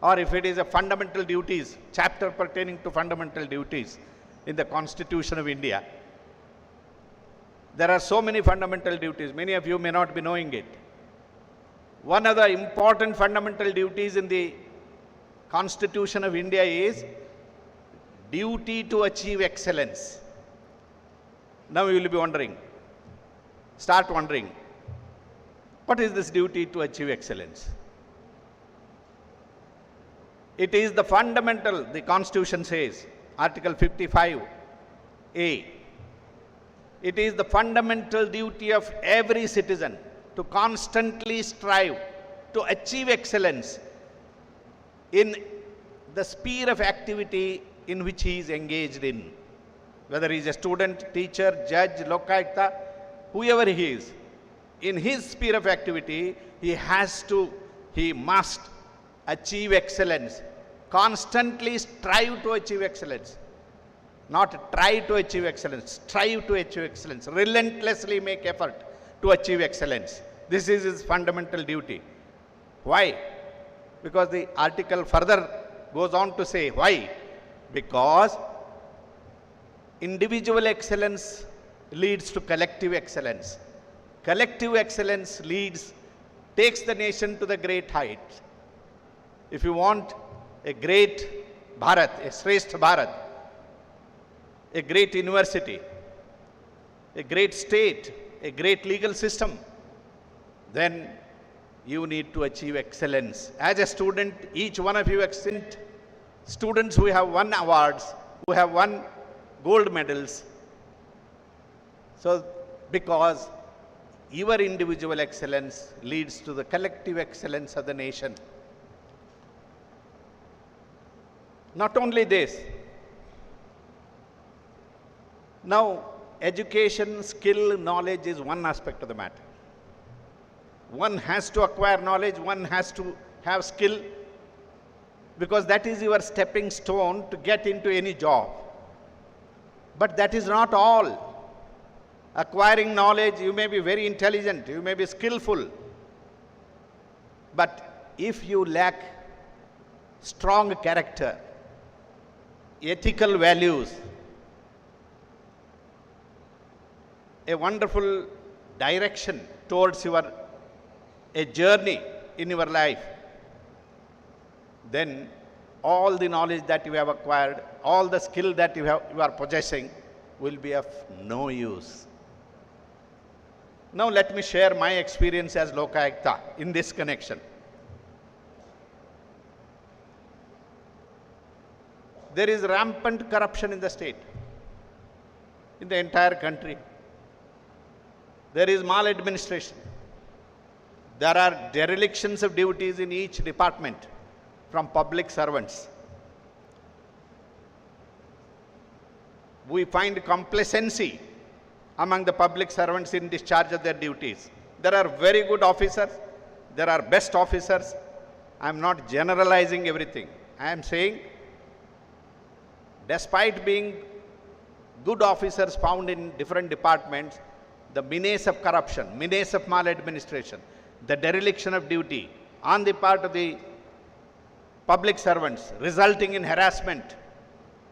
or if it is a fundamental duties, chapter pertaining to fundamental duties in the Constitution of India, there are so many fundamental duties. Many of you may not be knowing it. One of the important fundamental duties in the Constitution of India is duty to achieve excellence. Now you will be wondering, start wondering, what is this duty to achieve excellence? It is the fundamental, the Constitution says, Article 55A. It is the fundamental duty of every citizen to constantly strive to achieve excellence in the sphere of activity in which he is engaged in. Whether he is a student, teacher, judge, lokayukta, whoever he is, in his sphere of activity, he must achieve excellence. Constantly strive to achieve excellence. Not try to achieve excellence, strive to achieve excellence. Relentlessly make effort to achieve excellence. This is his fundamental duty. Why? Because the article further goes on to say, why? Because individual excellence leads to collective excellence. Collective excellence takes the nation to the great height. If you want a great Bharat, a Shrestha Bharat, a great university, a great state, a great legal system, then you need to achieve excellence. As a student, each one of you excellent students who have won awards, who have won gold medals. So, because your individual excellence leads to the collective excellence of the nation. Not only this, now education, skill, knowledge is one aspect of the matter. One has to acquire knowledge, one has to have skill, because that is your stepping stone to get into any job. But that is not all. Acquiring knowledge, you may be very intelligent, you may be skillful, but if you lack strong character, ethical values, a wonderful direction towards a journey in your life, then all the knowledge that you have acquired, all the skill that you are possessing will be of no use. Now let me share my experience as Lokayukta in this connection. There is rampant corruption in the state, in the entire country. There is maladministration. There are derelictions of duties in each department from public servants. We find complacency among the public servants in discharge of their duties. There are very good officers, there are best officers. I am not generalizing everything. I am saying, despite being good officers found in different departments, the menace of corruption, menace of maladministration, the dereliction of duty on the part of the public servants, resulting in harassment,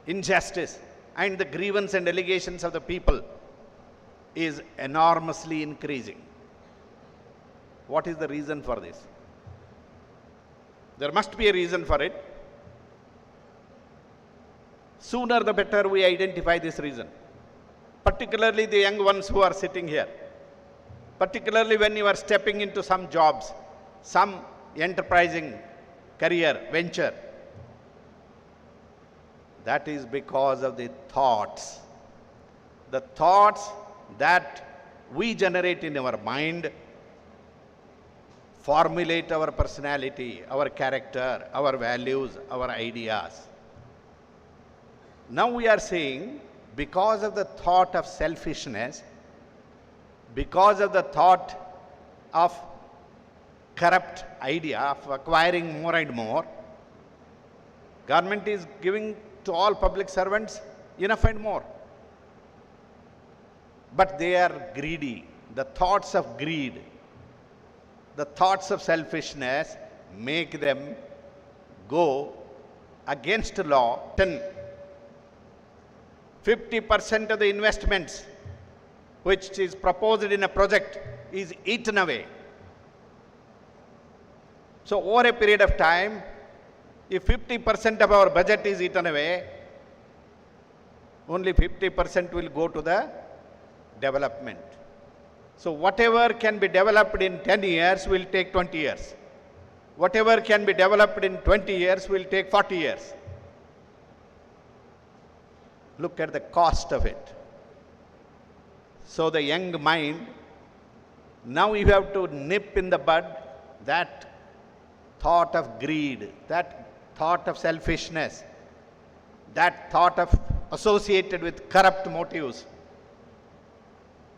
injustice, and the grievance and allegations of the people is enormously increasing. What is the reason for this? There must be a reason for it. Sooner the better we identify this reason, particularly the young ones who are sitting here, particularly when you are stepping into some jobs, some enterprising career, venture. That is because of the thoughts that we generate in our mind formulate our personality, our character, our values, our ideas. Now we are saying, because of the thought of selfishness, because of the thought of corrupt idea of acquiring more and more, government is giving to all public servants enough and more. But they are greedy. The thoughts of greed, the thoughts of selfishness make them go against law. 50% of the investments which is proposed in a project is eaten away. So over a period of time, if 50% of our budget is eaten away, only 50% will go to the development. So whatever can be developed in 10 years will take 20 years. Whatever can be developed in 20 years will take 40 years. Look at the cost of it. So the young mind, now you have to nip in the bud that thought of greed, that thought of selfishness, that thought of associated with corrupt motives.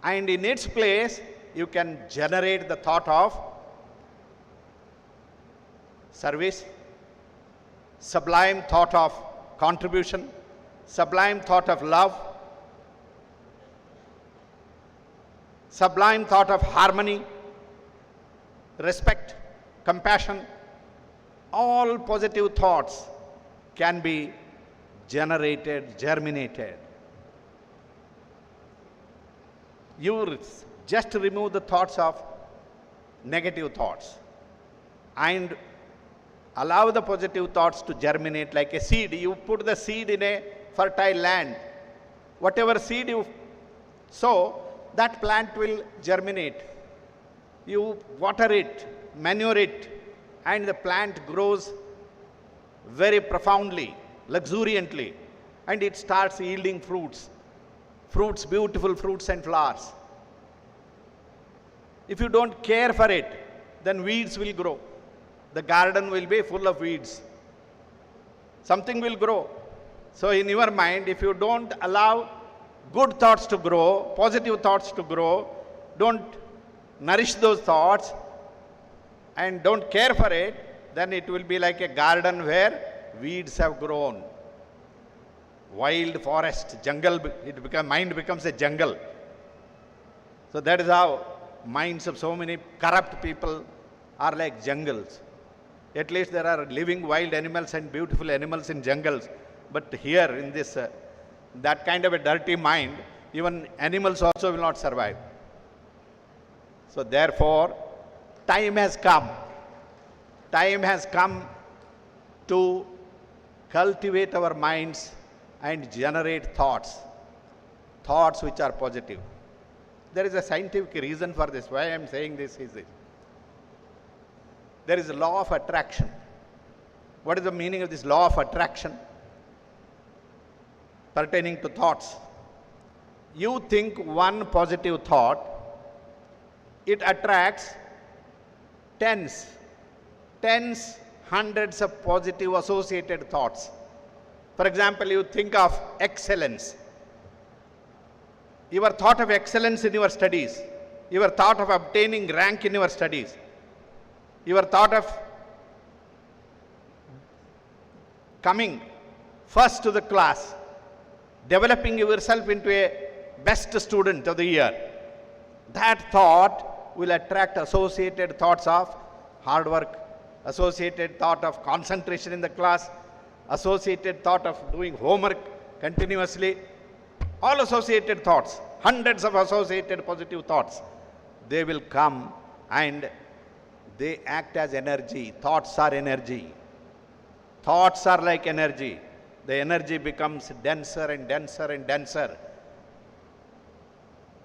And in its place, you can generate the thought of service, sublime thought of contribution, sublime thought of love, sublime thought of harmony, respect, compassion. All positive thoughts can be generated, germinated. You just remove the thoughts of negative thoughts and allow the positive thoughts to germinate like a seed. You put the seed in a fertile land. Whatever seed you sow, that plant will germinate. You water it, manure it, and the plant grows very profoundly, luxuriantly, and it starts yielding fruits, beautiful fruits and flowers. If you don't care for it, then weeds will grow. The garden will be full of weeds. Something will grow. So in your mind, if you don't allow good thoughts to grow, positive thoughts to grow, don't nourish those thoughts and don't care for it, then it will be like a garden where weeds have grown. Wild forest, jungle, mind becomes a jungle. So that is how minds of so many corrupt people are like jungles. At least there are living wild animals and beautiful animals in jungles. But here in this, that kind of a dirty mind, even animals also will not survive. So therefore, time has come. Time has come to cultivate our minds and generate thoughts. Thoughts which are positive. There is a scientific reason for this. Why I am saying this is this. There is a law of attraction. What is the meaning of this law of attraction? Pertaining to thoughts. You think one positive thought, it attracts tens, hundreds of positive associated thoughts. For example, you think of excellence. Your thought of excellence in your studies, your thought of obtaining rank in your studies, your thought of coming first to the class, developing yourself into a best student of the year, that thought will attract associated thoughts of hard work, associated thought of concentration in the class, associated thought of doing homework continuously, all associated thoughts, hundreds of associated positive thoughts, they will come and they act as energy. Thoughts are energy. Thoughts are like energy. The energy becomes denser and denser and denser.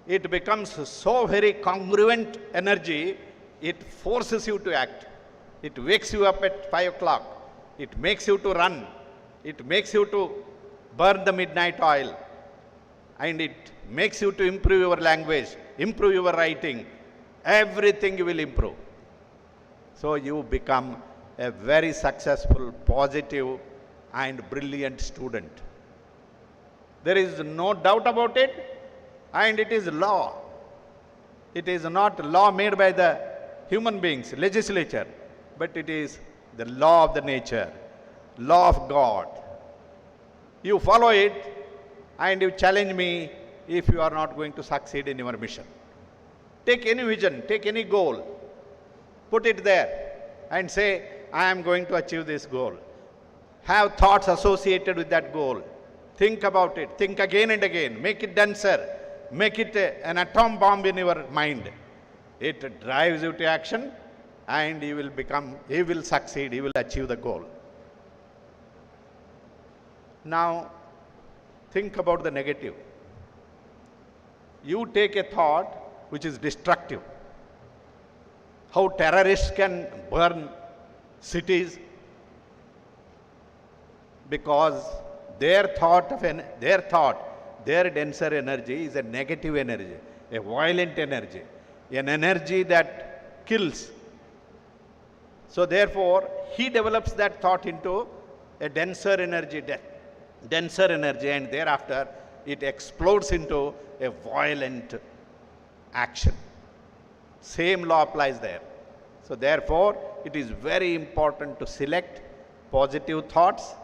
It becomes so very congruent energy, it forces you to act. It wakes you up at 5 o'clock. It makes you to run. It makes you to burn the midnight oil. And it makes you to improve your language, improve your writing. Everything you will improve. So you become a very successful, positive and brilliant student. There is no doubt about it, and it is law. It is not law made by the human beings, legislature, but it is the law of the nature, law of God. You follow it and you challenge me if you are not going to succeed in your mission. Take any vision, take any goal, put it there and say, I am going to achieve this goal. Have thoughts associated with that goal. Think about it. Think again and again. Make it denser. Make it an atom bomb in your mind. It drives you to action and you will succeed. You will achieve the goal. Now, think about the negative. You take a thought which is destructive. How terrorists can burn cities because their denser energy is a negative energy, a violent energy, an energy that kills. So therefore, he develops that thought into a denser energy, and thereafter it explodes into a violent action. Same law applies there. So therefore, it is very important to select positive thoughts,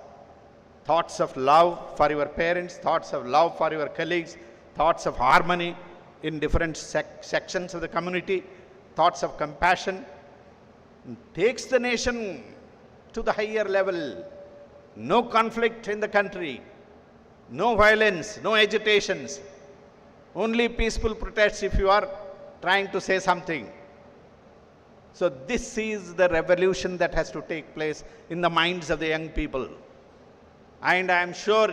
thoughts of love for your parents, thoughts of love for your colleagues, thoughts of harmony in different sections of the community, thoughts of compassion, takes the nation to the higher level. No conflict in the country, no violence, no agitations, only peaceful protests if you are trying to say something. So this is the revolution that has to take place in the minds of the young people. And I am sure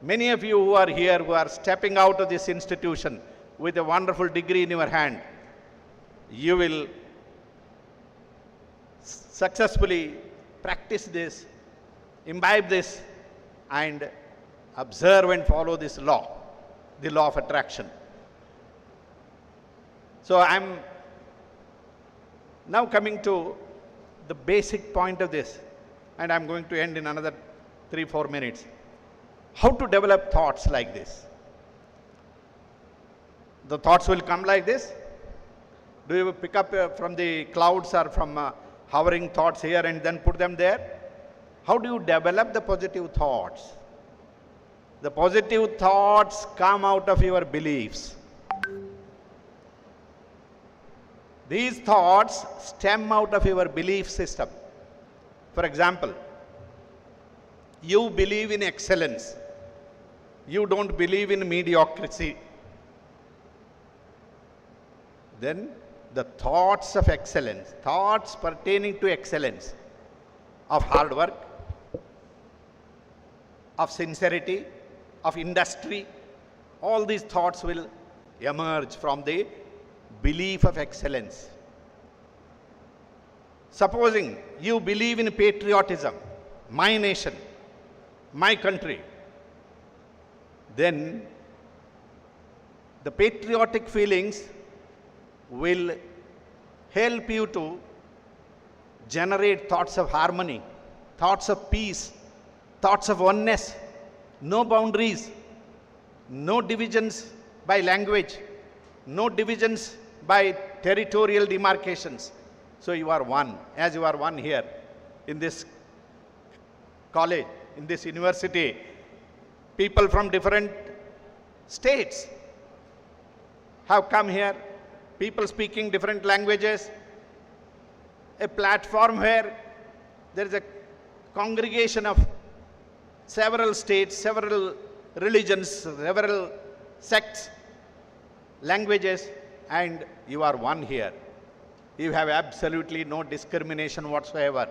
many of you who are here, who are stepping out of this institution with a wonderful degree in your hand, you will successfully practice this, imbibe this, and observe and follow this law, the law of attraction. So I'm now coming to the basic point of this, and I'm going to end in another 3-4 minutes. How to develop thoughts like this? The thoughts will come like this. Do you pick up from the clouds or from hovering thoughts here and then put them there? How do you develop the positive thoughts? The positive thoughts come out of your beliefs. These thoughts stem out of your belief system. For example, you believe in excellence. You don't believe in mediocrity. Then the thoughts of excellence, thoughts pertaining to excellence, of hard work, of sincerity, of industry, all these thoughts will emerge from the belief of excellence. Supposing you believe in patriotism, my nation, my country, then the patriotic feelings will help you to generate thoughts of harmony, thoughts of peace, thoughts of oneness, no boundaries, no divisions by language, no divisions by territorial demarcations. So you are one, as you are one here in this college, in this university. People from different states have come here, people speaking different languages, a platform where there is a congregation of several states, several religions, several sects, languages, and you are one here. You have absolutely no discrimination whatsoever.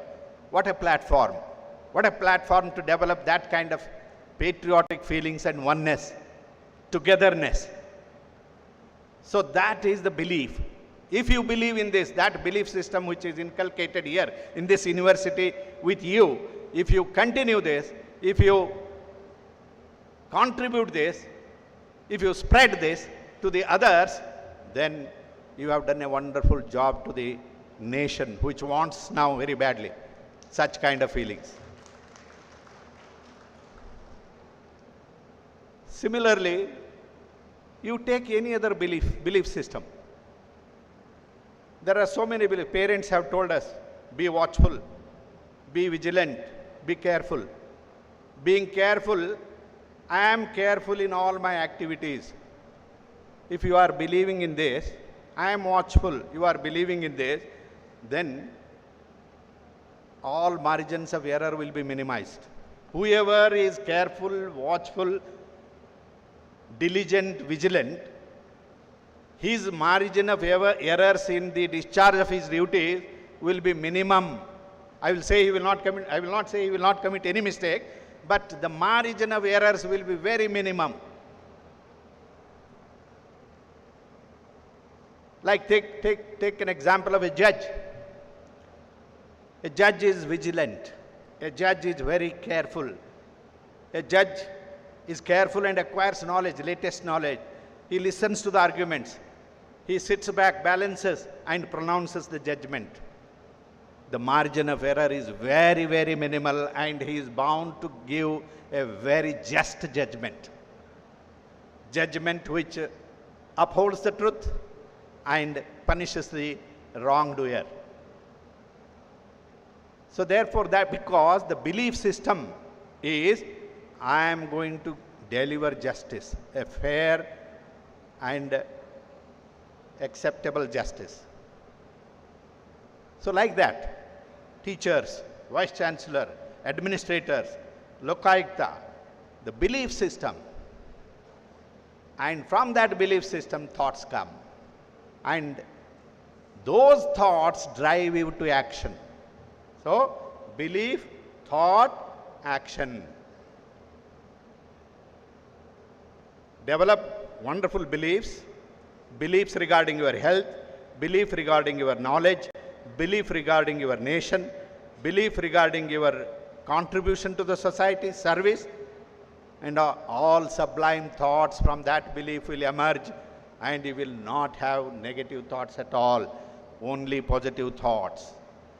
What a platform! What a platform to develop that kind of patriotic feelings and oneness, togetherness. So that is the belief. If you believe in this, that belief system which is inculcated here in this university with you, if you continue this, if you contribute this, if you spread this to the others, then you have done a wonderful job to the nation, which wants now very badly such kind of feelings. Similarly, you take any other belief system. There are so many beliefs. Parents have told us, be watchful, be vigilant, be careful. Being careful, I am careful in all my activities. If you are believing in this, I am watchful, you are believing in this, then all margins of error will be minimized. Whoever is careful, watchful, diligent, vigilant, his margin of errors in the discharge of his duties will be minimum. I will not say he will not commit any mistake, but the margin of errors will be very minimum. Like take an example of a judge. A judge is vigilant. A judge is very careful. A judge is careful and acquires knowledge, latest knowledge. He listens to the arguments. He sits back, balances, and pronounces the judgment. The margin of error is very, very minimal, and he is bound to give a very just judgment. Judgment which upholds the truth and punishes the wrongdoer. So therefore, because the belief system is, I am going to deliver justice, a fair and acceptable justice. So like that, teachers, vice chancellor, administrators, lokayukta, the belief system, and from that belief system thoughts come, and those thoughts drive you to action. So belief, thought, action. Develop wonderful beliefs, beliefs regarding your health, belief regarding your knowledge, belief regarding your nation, belief regarding your contribution to the society, service, and all sublime thoughts from that belief will emerge, and you will not have negative thoughts at all, only positive thoughts.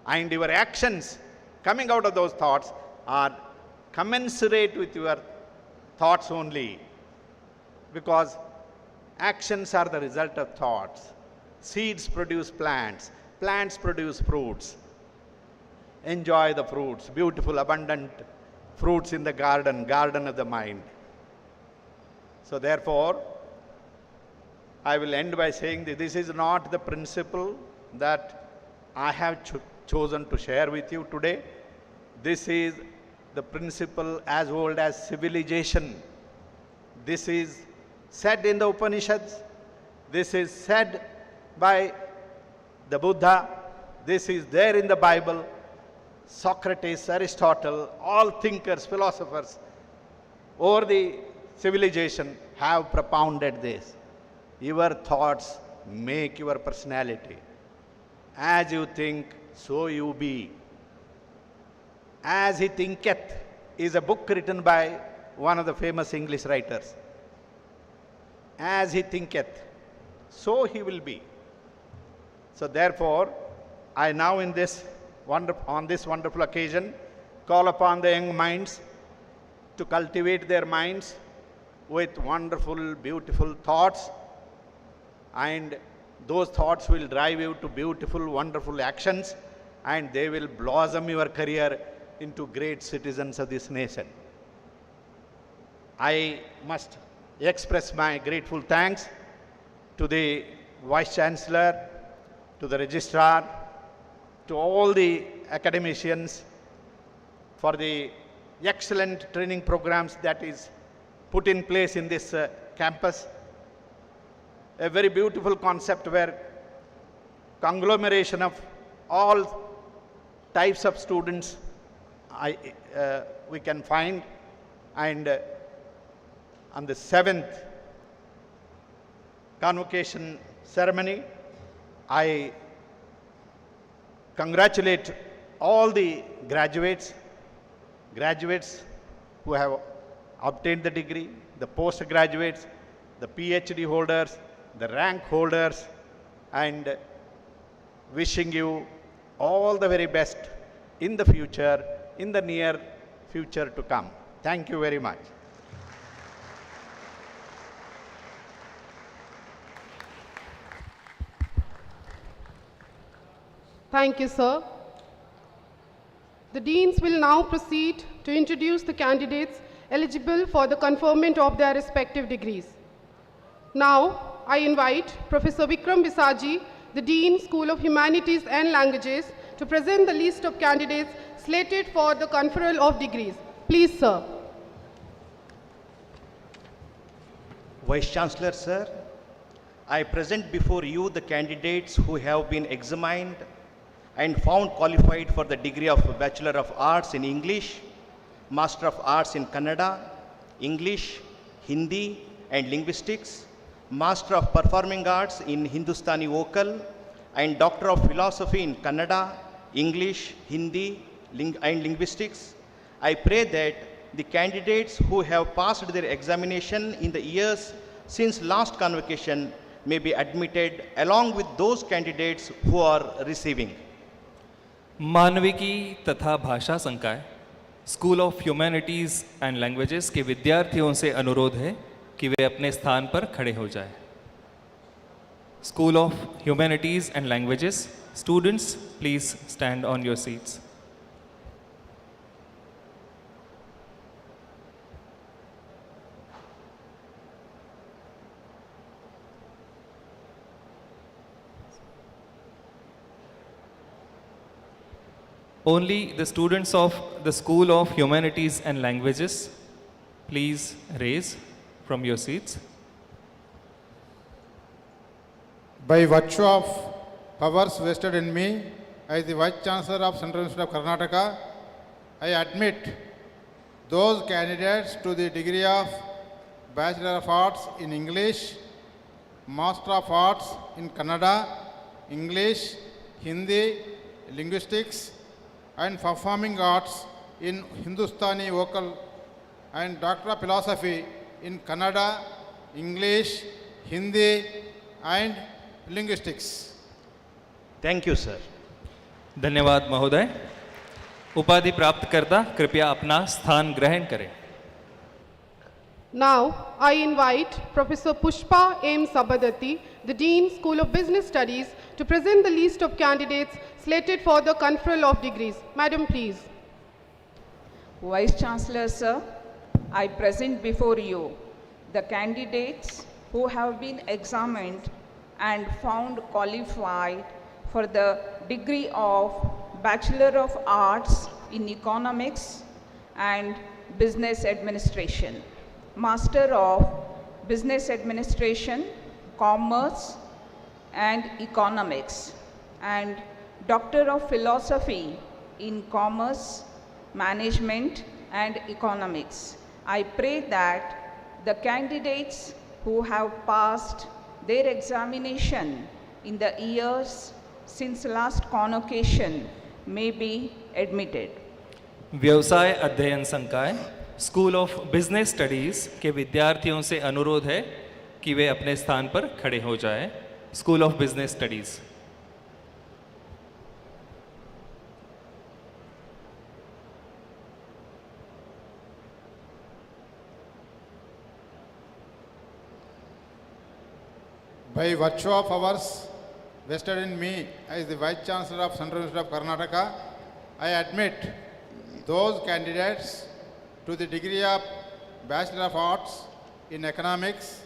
And your actions coming out of those thoughts are commensurate with your thoughts only, because actions are the result of thoughts. Seeds produce plants, plants produce fruits. Enjoy the fruits, beautiful, abundant fruits in the garden, garden of the mind. So therefore, I will end by saying that this is not the principle that I have chosen to share with you today. This is the principle as old as civilization. This is said in the Upanishads. This is said by the Buddha. This is there in the Bible. Socrates, Aristotle, all thinkers, philosophers over the civilization have propounded this. Your thoughts make your personality. As you think, so you be. As he thinketh is a book written by one of the famous English writers. As he thinketh, so he will be. So therefore, I now on this wonderful occasion call upon the young minds to cultivate their minds with wonderful, beautiful thoughts, and those thoughts will drive you to beautiful, wonderful actions, and they will blossom your career into great citizens of this nation. I must express my grateful thanks to the Vice Chancellor, to the Registrar, to all the academicians for the excellent training programs that is put in place in this campus. A very beautiful concept where conglomeration of all types of students we can find, and on the 7th convocation ceremony, I congratulate all the graduates who have obtained the degree, the postgraduates, the PhD holders, the rank holders, and wishing you all the very best in the future, in the near future to come. Thank you very much. Thank you, sir. The deans will now proceed to introduce the candidates eligible for the conferment of their respective degrees. Now, I invite Professor Vikram Visaji, the Dean, School of Humanities and Languages, to present the list of candidates slated for the conferral of degrees. Please, sir. Vice Chancellor, sir, I present before you the candidates who have been examined and found qualified for the degree of Bachelor of Arts in English, Master of Arts in Kannada, English, Hindi and Linguistics, Master of Performing Arts in Hindustani Vocal, and Doctor of Philosophy in Kannada, English, Hindi and Linguistics. I pray that the candidates who have passed their examination in the years since last convocation may be admitted along with those candidates who are receiving. मानविकी तथा भाषा संकाय school of humanities and languages के विद्यार्थियों से अनुरोध है कि वे अपने स्थान पर खड़े हो जाएं। School of humanities and languages students, please stand on your seats. Only the students of the School of Humanities and Languages, please raise from your seats. By virtue of powers vested in me as the Vice Chancellor of Central University of Karnataka, I admit those candidates to the degree of Bachelor of Arts in English, Master of Arts in Kannada, English, Hindi, Linguistics, and Performing Arts in Hindustani Vocal, and Doctor of Philosophy in Kannada, English, Hindi and Linguistics. Thank you, sir. धन्यवाद महोदय। उपाधि प्राप्तकर्ता कृपया अपना स्थान ग्रहण करें। Now, I invite Professor Pushpa M. Sabadati, the Dean, School of Business Studies, to present the list of candidates slated for the conferral of degrees. Madam, please. Vice Chancellor, sir, I present before you the candidates who have been examined and found qualified for the degree of Bachelor of Arts in Economics and Business Administration, Master of Business Administration, Commerce and Economics, and Doctor of Philosophy in Commerce, Management and Economics. I pray that the candidates who have passed their examination in the years since last convocation may be admitted. व्यवसाय अध्ययन संकाय school of business studies के विद्यार्थियों से अनुरोध है कि वे अपने स्थान पर खड़े हो जाएं। School of business studies. By virtue of hours vested in me as the Vice Chancellor of Central University of Karnataka, I admit those candidates to the degree of Bachelor of Arts in Economics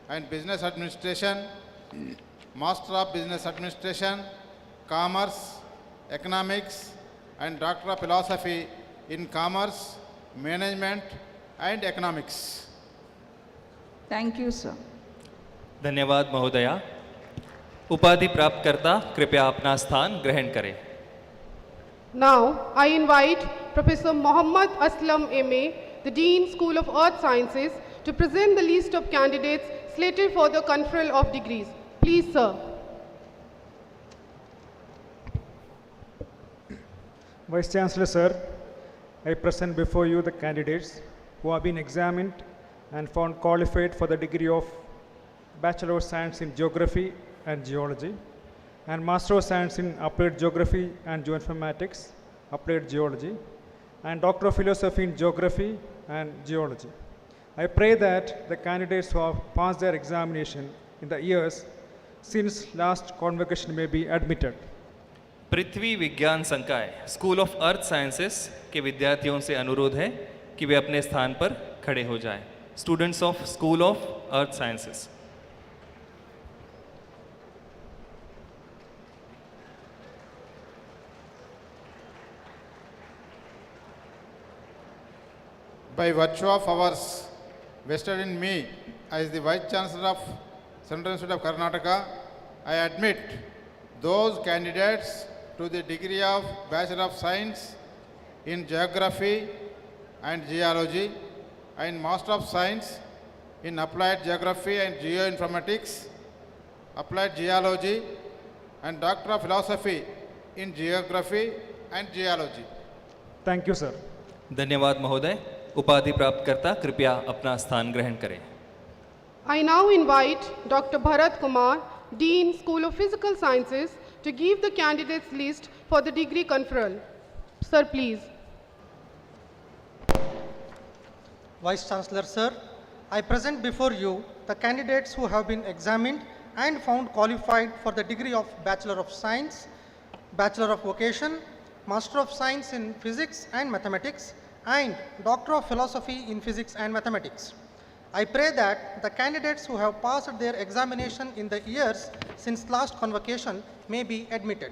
and Business Administration, Master of Business Administration, Commerce, Economics, and Doctor of Philosophy in Commerce, Management, and Economics. Thank you, sir. धन्यवाद महोदया। उपाधि प्राप्तकर्ता कृपया अपना स्थान ग्रहण करें। Now, I invite Professor Muhammad Aslam M.A., the Dean, School of Earth Sciences, to present the list of candidates slated for the conferral of degrees. Please, sir. Vice Chancellor, sir, I present before you the candidates who have been examined and found qualified for the degree of Bachelor of Science in Geography and Geology and Master of Science in Applied Geography and Geoinformatics, Applied Geology, and Doctor of Philosophy in Geography and Geology. I pray that the candidates who have passed their examination in the years since last convocation may be admitted. पृथ्वी विज्ञान संकाय school of earth sciences के विद्यार्थियों से अनुरोध है कि वे अपने स्थान पर खड़े हो जाएं। Students of school of earth sciences. By virtue of hours vested in me as the Vice Chancellor of Central University of Karnataka, I admit those candidates to the degree of Bachelor of Science in Geography and Geology and Master of Science in Applied Geography and Geoinformatics, Applied Geology, and Doctor of Philosophy in Geography and Geology. Thank you, sir. धन्यवाद महोदय। उपाधि प्राप्तकर्ता कृपया अपना स्थान ग्रहण करें। I now invite Dr. Bharat Kumar, Dean, School of Physical Sciences, to give the candidates list for the degree conferral. Sir, please. Vice Chancellor, sir, I present before you the candidates who have been examined and found qualified for the degree of Bachelor of Science, Bachelor of Vocation, Master of Science in Physics and Mathematics, and Doctor of Philosophy in Physics and Mathematics. I pray that the candidates who have passed their examination in the years since last convocation may be admitted.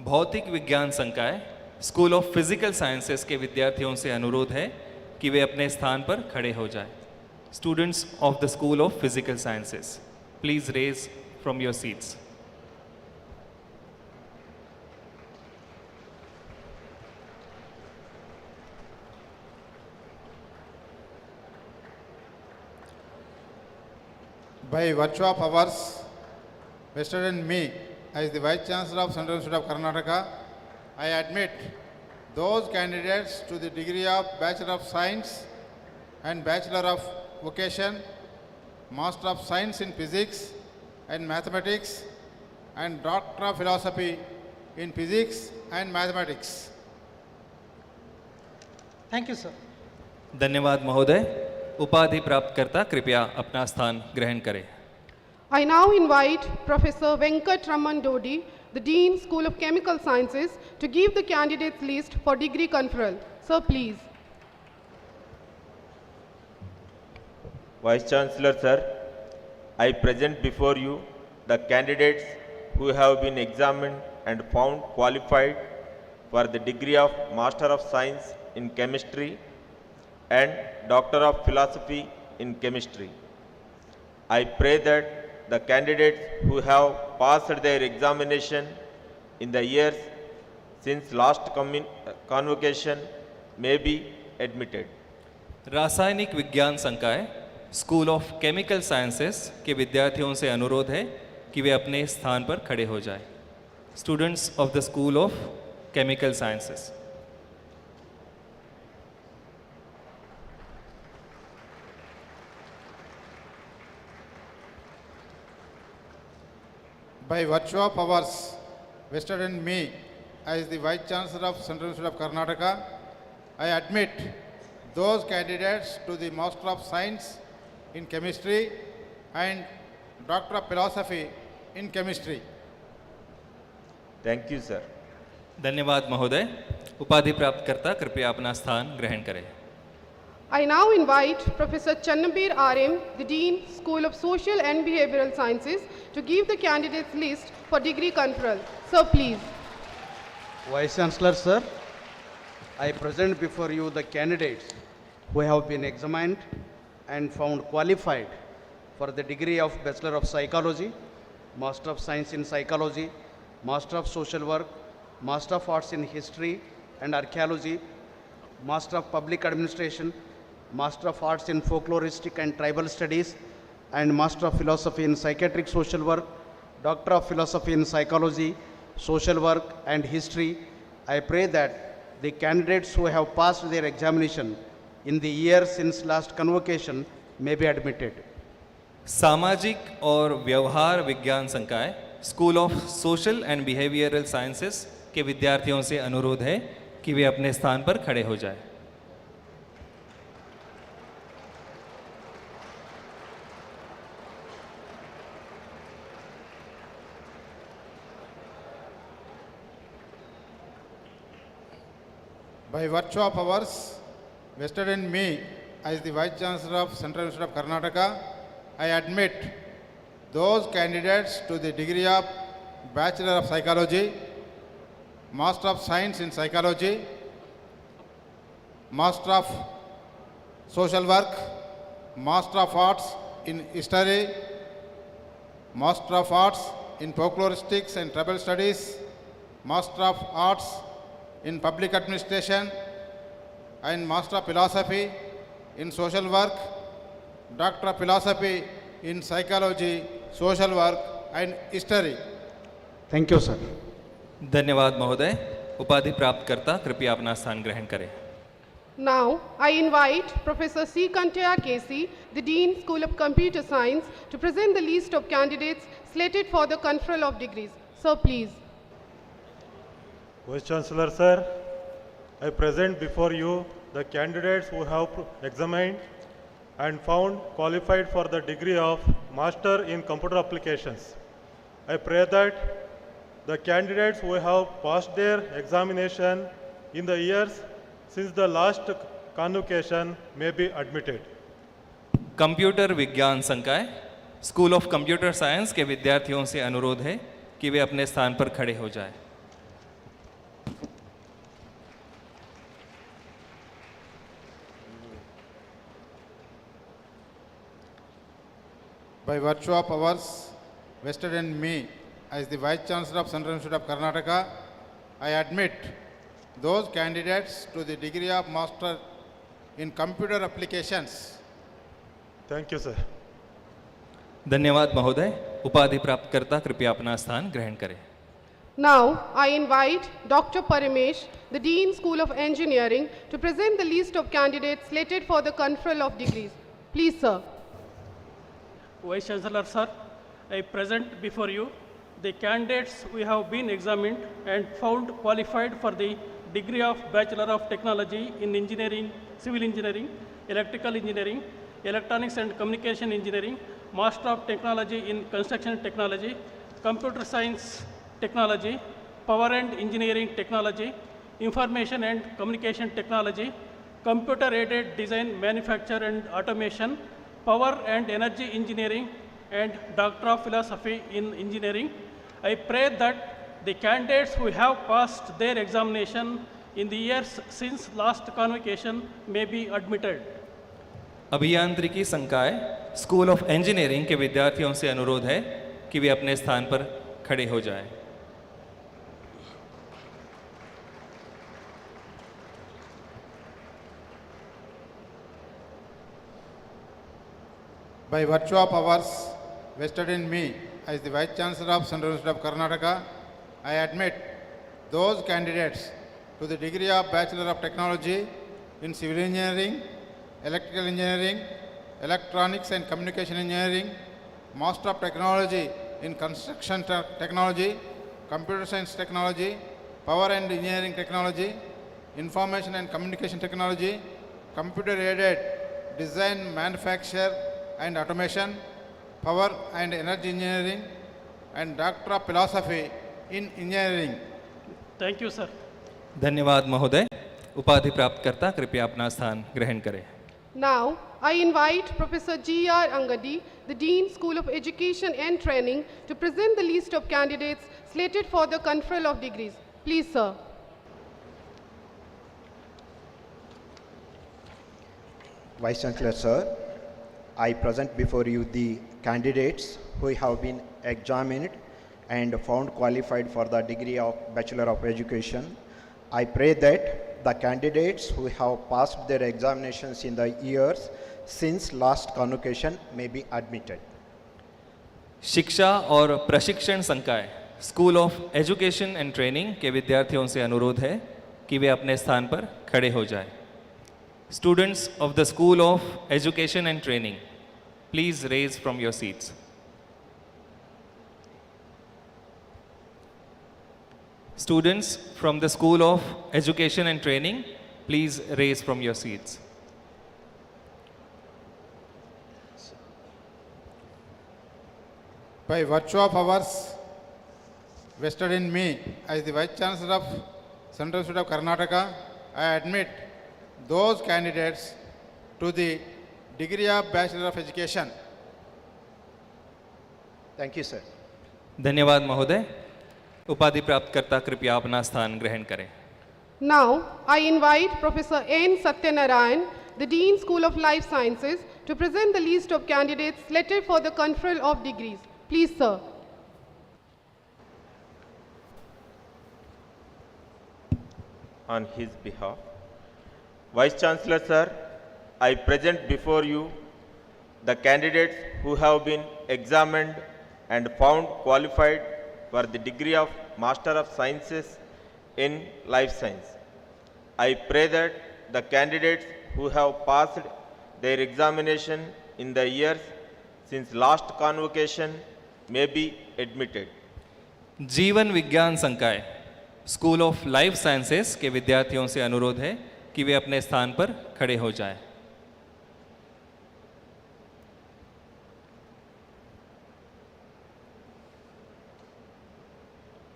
भौतिक विज्ञान संकाय school of physical sciences के विद्यार्थियों से अनुरोध है कि वे अपने स्थान पर खड़े हो जाएं। Students of the school of physical sciences, please raise from your seats. By virtue of hours vested in me as the Vice Chancellor of Central University of Karnataka, I admit those candidates to the degree of Bachelor of Science and Bachelor of Vocation, Master of Science in Physics and Mathematics and Doctor of Philosophy in Physics and Mathematics. Thank you, sir. धन्यवाद महोदय। उपाधि प्राप्तकर्ता कृपया अपना स्थान ग्रहण करें। I now invite Professor Venkat Raman Dodi, the Dean, School of Chemical Sciences, to give the candidates list for degree conferral. Sir, please. Vice Chancellor Sir, I present before you the candidates who have been examined and found qualified for the degree of Master of Science in Chemistry and Doctor of Philosophy in Chemistry. I pray that the candidates who have passed their examination in the years since last convocation may be admitted. रासायनिक विज्ञान संकाय school of chemical sciences के विद्यार्थियों से अनुरोध है कि वे अपने स्थान पर खड़े हो जाएं। Students of the school of chemical sciences. By virtue of powers vested in me as the Vice Chancellor of Central University of Karnataka, I admit those candidates to the Master of Science in Chemistry and Doctor of Philosophy in Chemistry. Thank you, sir. धन्यवाद महोदय। उपाधि प्राप्तकर्ता कृपया अपना स्थान ग्रहण करें। I now invite Professor Channabir RM, the Dean, School of Social and Behavioral Sciences, to give the candidates list for degree conferral. Sir, please. Vice Chancellor Sir, I present before you the candidates who have been examined and found qualified for the degree of Bachelor of Psychology, Master of Science in Psychology, Master of Social Work, Master of Arts in History and Archaeology, Master of Public Administration, Master of Arts in Folkloristic and Tribal Studies, and Master of Philosophy in Psychiatric Social Work, Doctor of Philosophy in Psychology, Social Work and History. I pray that the candidates who have passed their examination in the year since last convocation may be admitted. सामाजिक और व्यवहार विज्ञान संकाय school of social and behavioural sciences के विद्यार्थियों से अनुरोध है कि वे अपने स्थान पर खड़े हो जाएं। By virtue of powers vested in me as the Vice Chancellor of Central University of Karnataka, I admit those candidates to the degree of Bachelor of Psychology, Master of Science in Psychology, Master of Social Work, Master of Arts in History, Master of Arts in Folkloristics and Tribal Studies, Master of Arts in Public Administration, and Master of Philosophy in Social Work, Doctor of Philosophy in Psychology, Social Work and History. Thank you, sir. धन्यवाद महोदय। उपाधि प्राप्तकर्ता कृपया अपना स्थान ग्रहण करें। Now, I invite Professor C. Kantaya KC, the Dean, School of Computer Science, to present the list of candidates slated for the conferral of degrees. Sir, please. Vice Chancellor Sir, I present before you the candidates who have examined and found qualified for the degree of Master in Computer Applications. I pray that the candidates who have passed their examination in the years since the last convocation may be admitted. Computer विज्ञान संकाय school of computer science के विद्यार्थियों से अनुरोध है कि वे अपने स्थान पर खड़े हो जाएं। By virtue of powers vested in me as the Vice Chancellor of Central University of Karnataka, I admit those candidates to the degree of Master in Computer Applications. Thank you, sir. धन्यवाद महोदय। उपाधि प्राप्तकर्ता कृपया अपना स्थान ग्रहण करें। Now, I invite Dr. Parimesh, the Dean, School of Engineering, to present the list of candidates slated for the conferral of degrees. Please, sir. Vice Chancellor Sir, I present before you the candidates we have been examined and found qualified for the degree of Bachelor of Technology in Engineering, Civil Engineering, Electrical Engineering, Electronics and Communication Engineering, Master of Technology in Construction Technology, Computer Science Technology, Power and Engineering Technology, Information and Communication Technology, Computer-Aided Design, Manufacture and Automation, Power and Energy Engineering, and Doctor of Philosophy in Engineering. I pray that the candidates who have passed their examination in the years since last convocation may be admitted. अभियांत्रिकी संकाय school of engineering के विद्यार्थियों से अनुरोध है कि वे अपने स्थान पर खड़े हो जाएं। By virtue of powers vested in me as the Vice Chancellor of Central University of Karnataka, I admit those candidates to the degree of Bachelor of Technology in Civil Engineering, Electrical Engineering, Electronics and Communication Engineering, Master of Technology in Construction Technology, Computer Science Technology, Power and Engineering Technology, Information and Communication Technology, Computer-Aided Design, Manufacture and Automation, Power and Energy Engineering, and Doctor of Philosophy in Engineering. Thank you, sir. धन्यवाद महोदय। उपाधि प्राप्तकर्ता कृपया अपना स्थान ग्रहण करें। Now, I invite Professor G.R. Angadi, the Dean, School of Education and Training, to present the list of candidates slated for the conferral of degrees. Please, sir. Vice Chancellor, sir, I present before you the candidates who have been examined and found qualified for the degree of Bachelor of Education. I pray that the candidates who have passed their examinations in the years since last convocation may be admitted. शिक्षा और प्रशिक्षण संकाय school of education and training के विद्यार्थियों से अनुरोध है कि वे अपने स्थान पर खड़े हो जाएं। Students of the School of Education and Training, please raise from your seats. Students from the School of Education and Training, please raise from your seats. By virtue of powers vested in me as the Vice Chancellor of Central University of Karnataka, I admit those candidates to the degree of Bachelor of Education. Thank you, sir. धन्यवाद महोदय। उपाधि प्राप्तकर्ता कृपया अपना स्थान ग्रहण करें। Now, I invite Professor N. Satyanarayan, the Dean, School of Life Sciences, to present the list of candidates selected for the conferral of degrees. Please, sir. On his behalf, Vice Chancellor, sir, I present before you the candidates who have been examined and found qualified for the degree of Master of Sciences in Life Science. I pray that the candidates who have passed their examination in the years since last convocation may be admitted. जीवन विज्ञान संकाय school of life sciences के विद्यार्थियों से अनुरोध है कि वे अपने स्थान पर खड़े हो जाएं।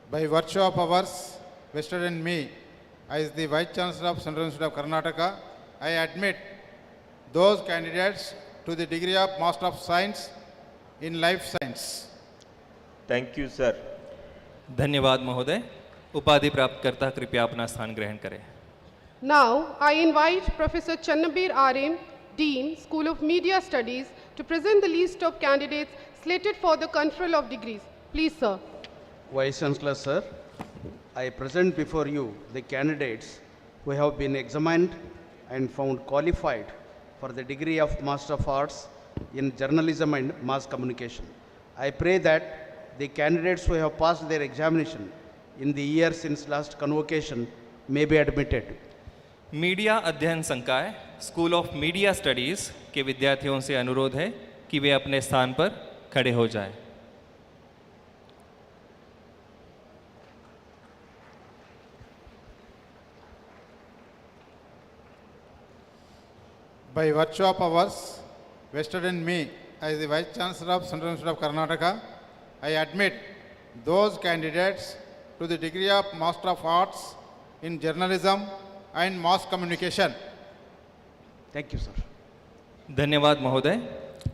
By virtue of powers vested in me as the Vice Chancellor of Central University of Karnataka, I admit those candidates to the degree of Master of Science in Life Science. Thank you, sir. धन्यवाद महोदय। उपाधि प्राप्तकर्ता कृपया अपना स्थान ग्रहण करें। Now, I invite Professor Channabir R.M., Dean, School of Media Studies, to present the list of candidates slated for the conferral of degrees. Please, sir. Vice Chancellor, sir, I present before you the candidates who have been examined and found qualified for the degree of Master of Arts in Journalism and Mass Communication. I pray that the candidates who have passed their examination in the year since last convocation may be admitted. Media अध्ययन संकाय school of media studies के विद्यार्थियों से अनुरोध है कि वे अपने स्थान पर खड़े हो जाएं। By virtue of powers vested in me as the Vice Chancellor of Central University of Karnataka, I admit those candidates to the degree of Master of Arts in Journalism and Mass Communication. Thank you, sir. धन्यवाद महोदय।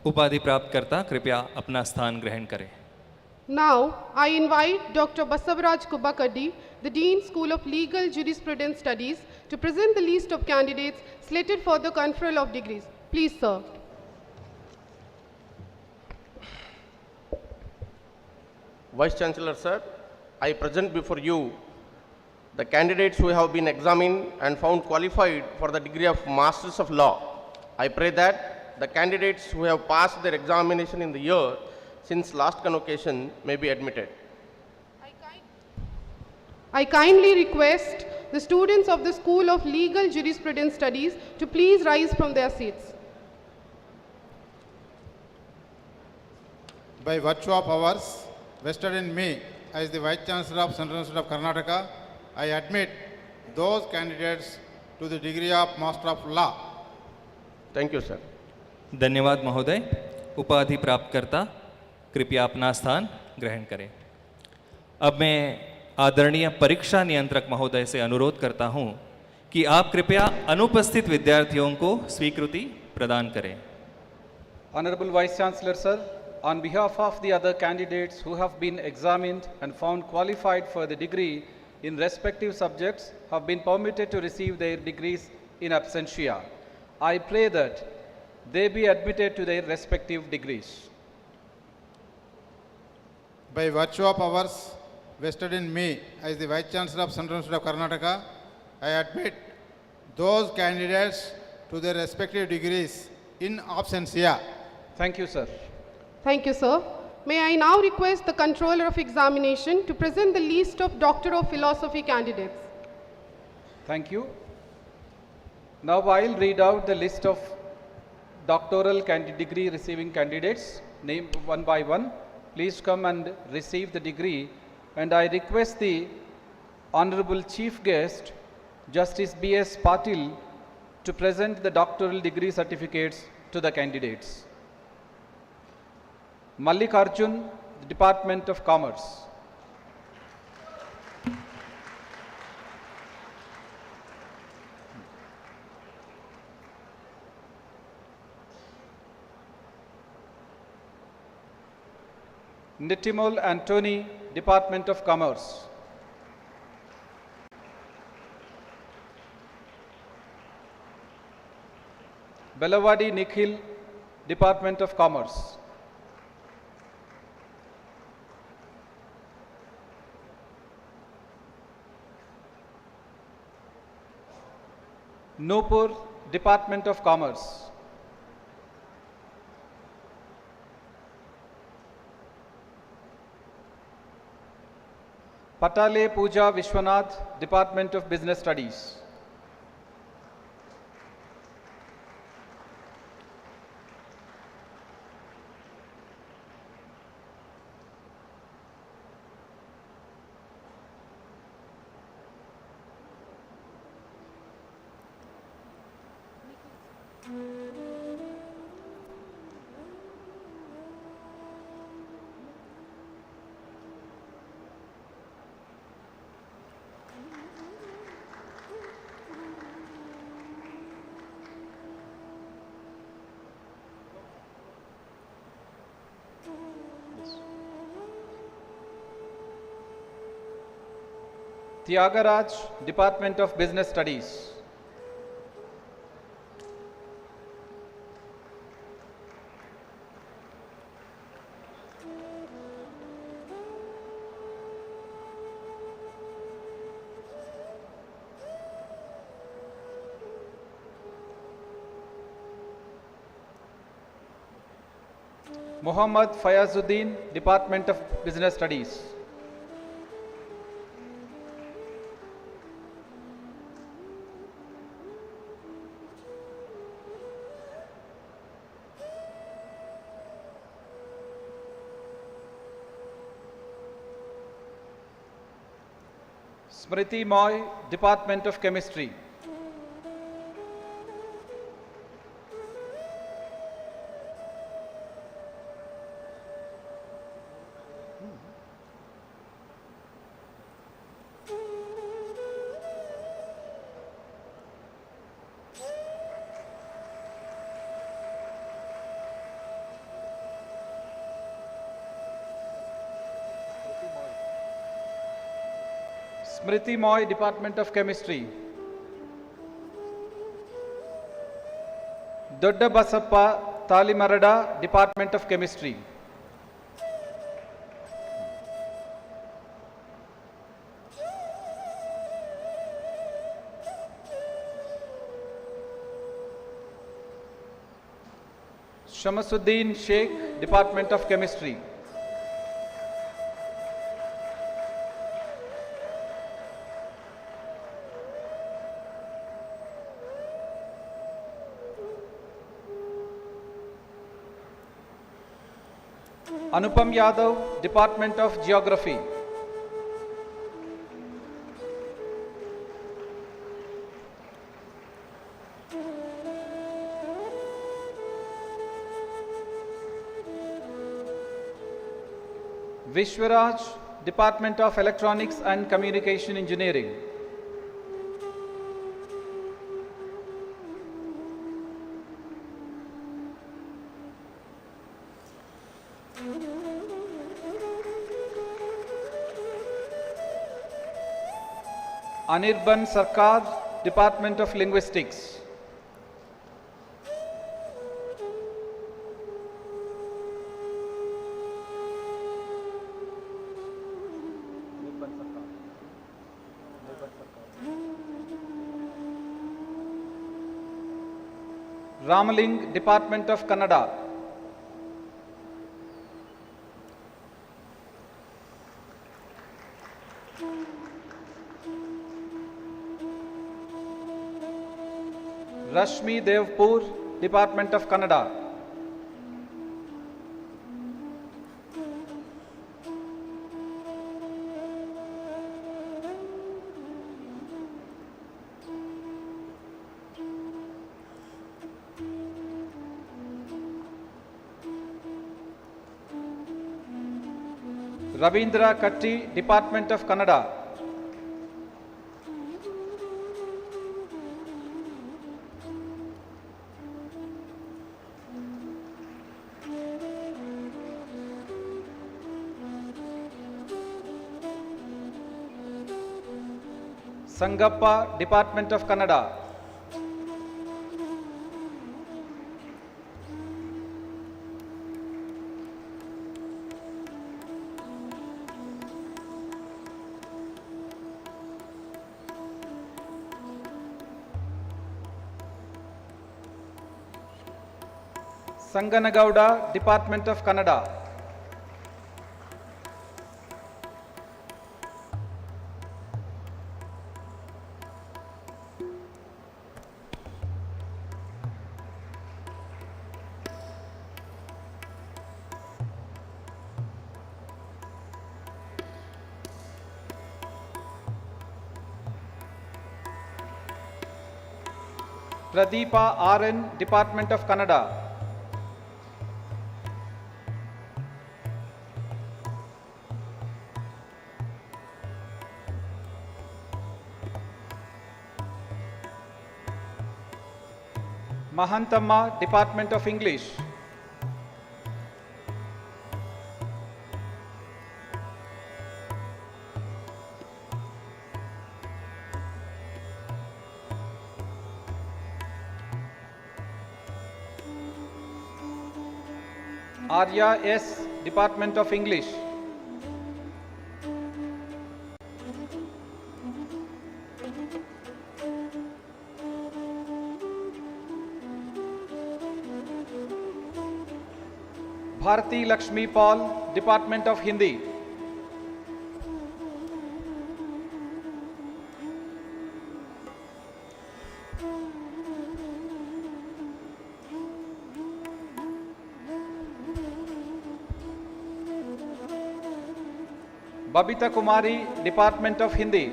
उपाधि प्राप्त करता कृपया अपना स्थान ग्रहण करें। Now, I invite Dr. Basavaraj Kubakaddi, the Dean, School of Legal Jurisprudence Studies, to present the list of candidates slated for the conferral of degrees. Please, sir. Vice Chancellor, sir, I present before you the candidates who have been examined and found qualified for the degree of Masters of Law. I pray that the candidates who have passed their examination in the year since last convocation may be admitted. I kindly request the students of the School of Legal Jurisprudence Studies to please rise from their seats. By virtue of powers vested in me as the Vice Chancellor of Central University of Karnataka, I admit those candidates to the degree of Master of Law. Thank you, sir. धन्यवाद महोदय। उपाधि प्राप्त करता कृपया अपना स्थान ग्रहण करें। अब मैं आदरणीय परीक्षा नियंत्रक महोदय से अनुरोध करता हूं कि आप कृपया अनुपस्थित विद्यार्थियों को स्वीकृति प्रदान करें। Honorable Vice Chancellor, sir, on behalf of the other candidates who have been examined and found qualified for the degree in respective subjects have been permitted to receive their degrees in absentia, I pray that they be admitted to their respective degrees. By virtue of powers vested in me as the Vice Chancellor of Central University of Karnataka, I admit those candidates to their respective degrees in absentia. Thank you, sir. Thank you, sir. May I now request the Controller of Examination to present the list of Doctor of Philosophy candidates. Thank you. Now I'll read out the list of doctoral degree receiving candidates, name one by one. Please come and receive the degree, and I request the Honorable Chief Guest, Justice B.S. Patil, to present the doctoral degree certificates to the candidates. Mallikarjun, Department of Commerce. Nittimol Antony, Department of Commerce. Belavadi Nikhil, Department of Commerce. Nopur, Department of Commerce. Patale Pooja Vishwanath, Department of Business Studies. Thiagaraj, Department of Business Studies. Muhammad Fayazuddin, Department of Business Studies. Smriti Moy, Department of Chemistry. Smriti Moy, Department of Chemistry. Dodda Basappa Talimarada, Department of Chemistry. Shamsuddin Sheikh, Department of Chemistry. Anupam Yadav, Department of Geography. Vishwaraj, Department of Electronics and Communication Engineering. Anirban Sarkar, Department of Linguistics. Ramaling, Department of Kannada. Rashmi Devpur, Department of Kannada. Ravindra Katti, Department of Kannada. Sangappa, Department of Kannada. Sanganagowda, Department of Kannada. Pradeepa RN, Department of Kannada. Mahantamma, Department of English. Arya S, Department of English. Bharati Lakshmi Paul, Department of Hindi. Babita Kumari, Department of Hindi.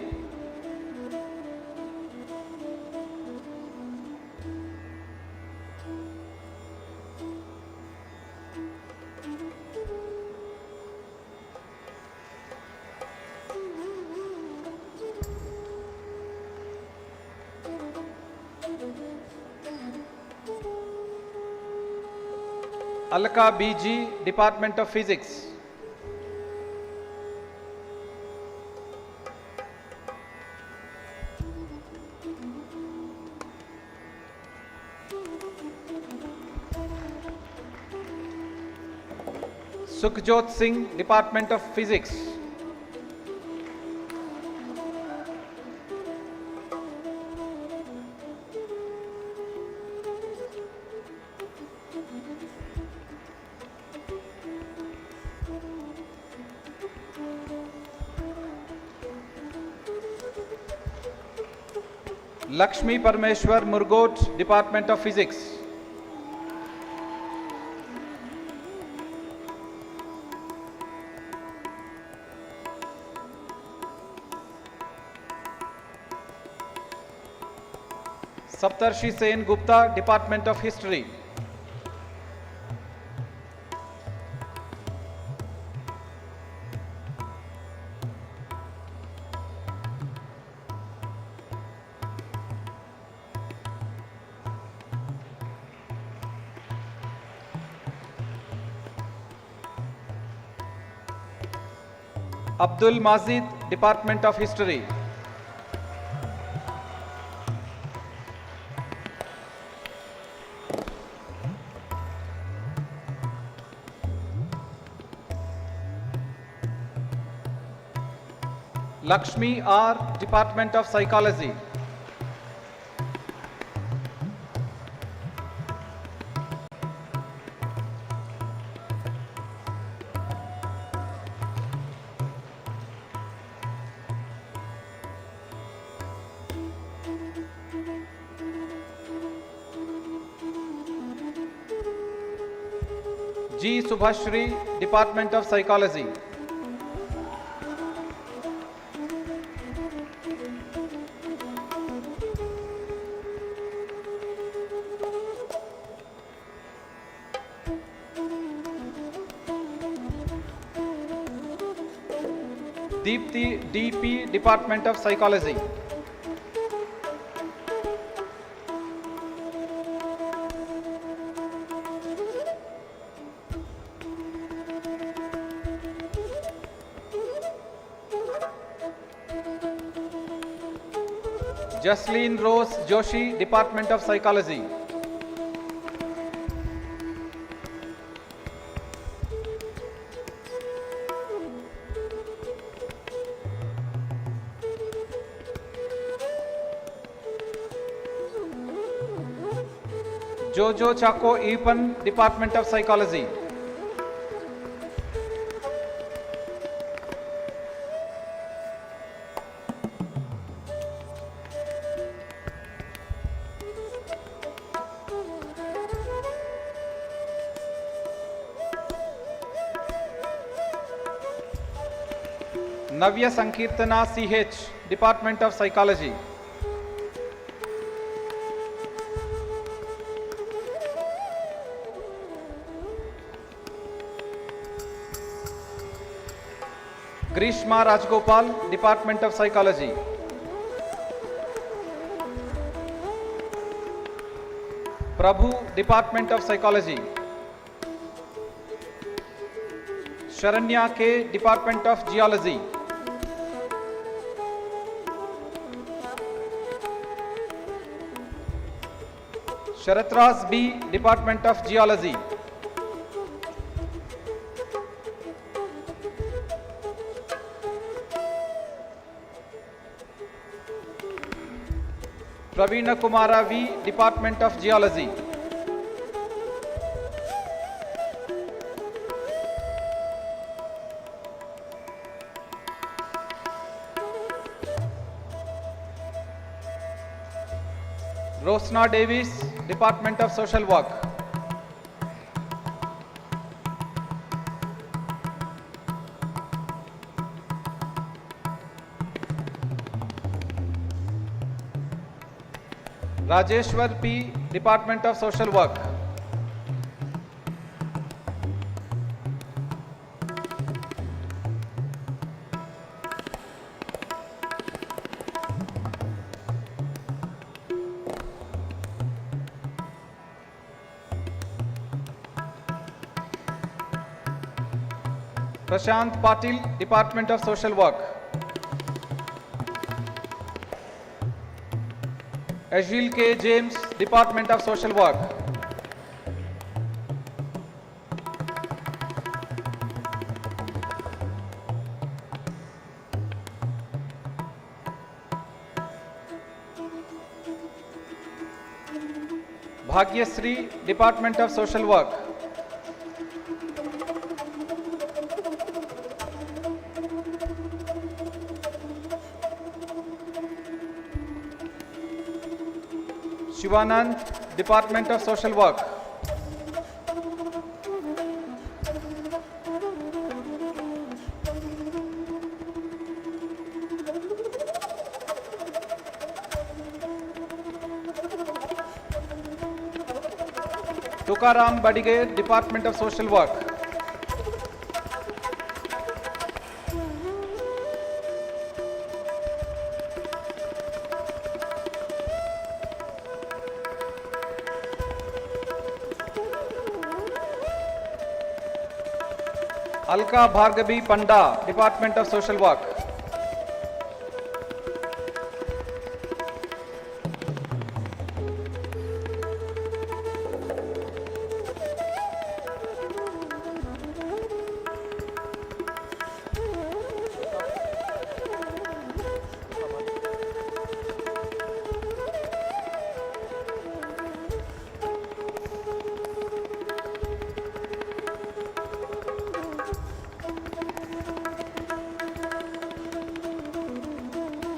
Alka BG, Department of Physics. Sukhjot Singh, Department of Physics. Lakshmi Parmeshwar Murgot, Department of Physics. Saptarshi Sen Gupta, Department of History. Abdul Mazid, Department of History. Lakshmi R, Department of Psychology. G. Subhashri, Department of Psychology. Deepthi, DP, Department of Psychology. Jasleen Rose Joshi, Department of Psychology. Jojo Chako Epan, Department of Psychology. Navya Sankirtana CH, Department of Psychology. Grishma Rajgopal, Department of Psychology. Prabhu, Department of Psychology. Sharanya K, Department of Geology. Sharatras B, Department of Geology. Praveena Kumara V, Department of Geology. Rosna Davis, Department of Social Work. Rajeshwar P, Department of Social Work. Prashant Patil, Department of Social Work. Ashil K. James, Department of Social Work. Bhagyasri, Department of Social Work. Shivanand, Department of Social Work. Tukaram Badige, Department of Social Work. Alka Bhargavi Panda, Department of Social Work.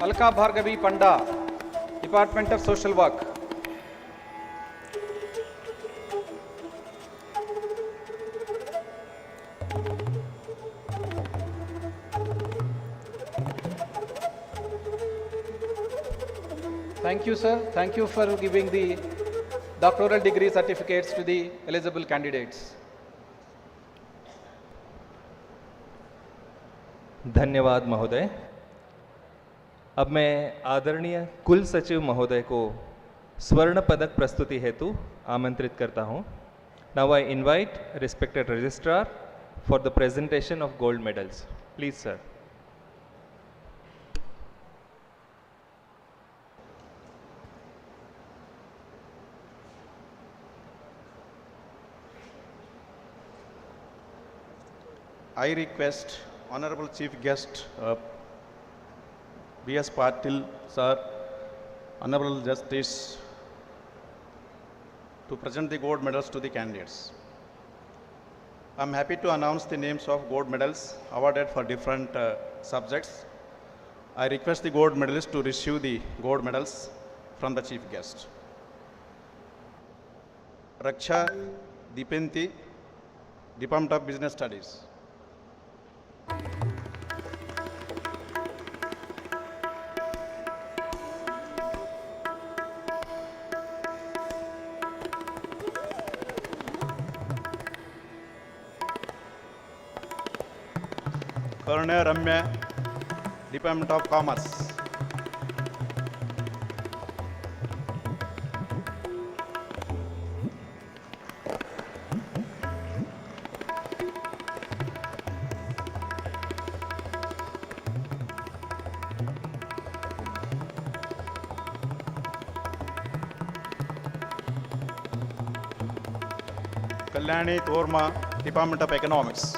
Alka Bhargavi Panda, Department of Social Work. Thank you, sir. Thank you for giving the doctoral degree certificates to the eligible candidates. धन्यवाद महोदय। अब मैं आदरणीय कुल सचिव महोदय को स्वर्ण पदक प्रस्तुति हेतु आमंत्रित करता हूं। Now I invite respected registrar for the presentation of gold medals. Please sir. I request Honorable Chief Guest B.S. Patil, sir, Honorable Justice, to present the gold medals to the candidates. I am happy to announce the names of gold medals awarded for different subjects. I request the gold medalists to receive the gold medals from the Chief Guest. Raksha Dipenti, Department of Business Studies. Karna Ramya, Department of Commerce. Kalyani Torma, Department of Economics.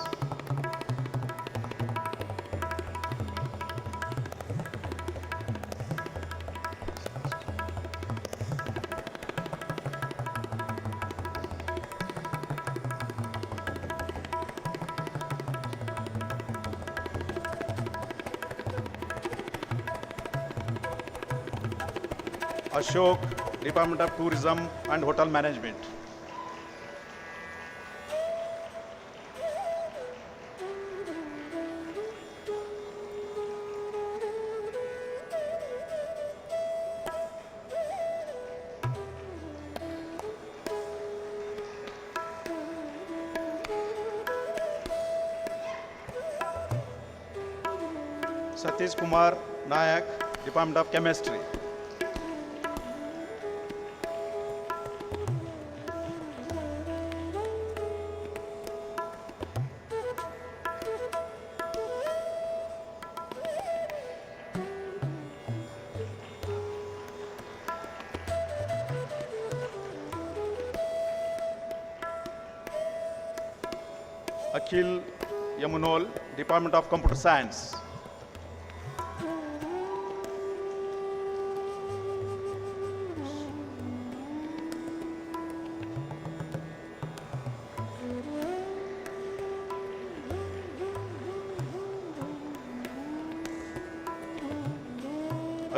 Ashok, Department of Tourism and Hotel Management. Satish Kumar Nayak, Department of Chemistry. Akhil Yamunol, Department of Computer Science.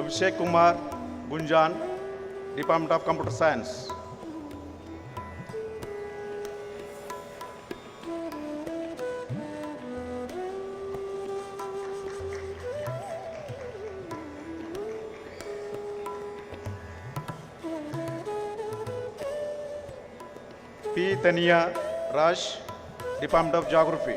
Abhishek Kumar Gunjan, Department of Computer Science. P. Tania Raj, Department of Geography.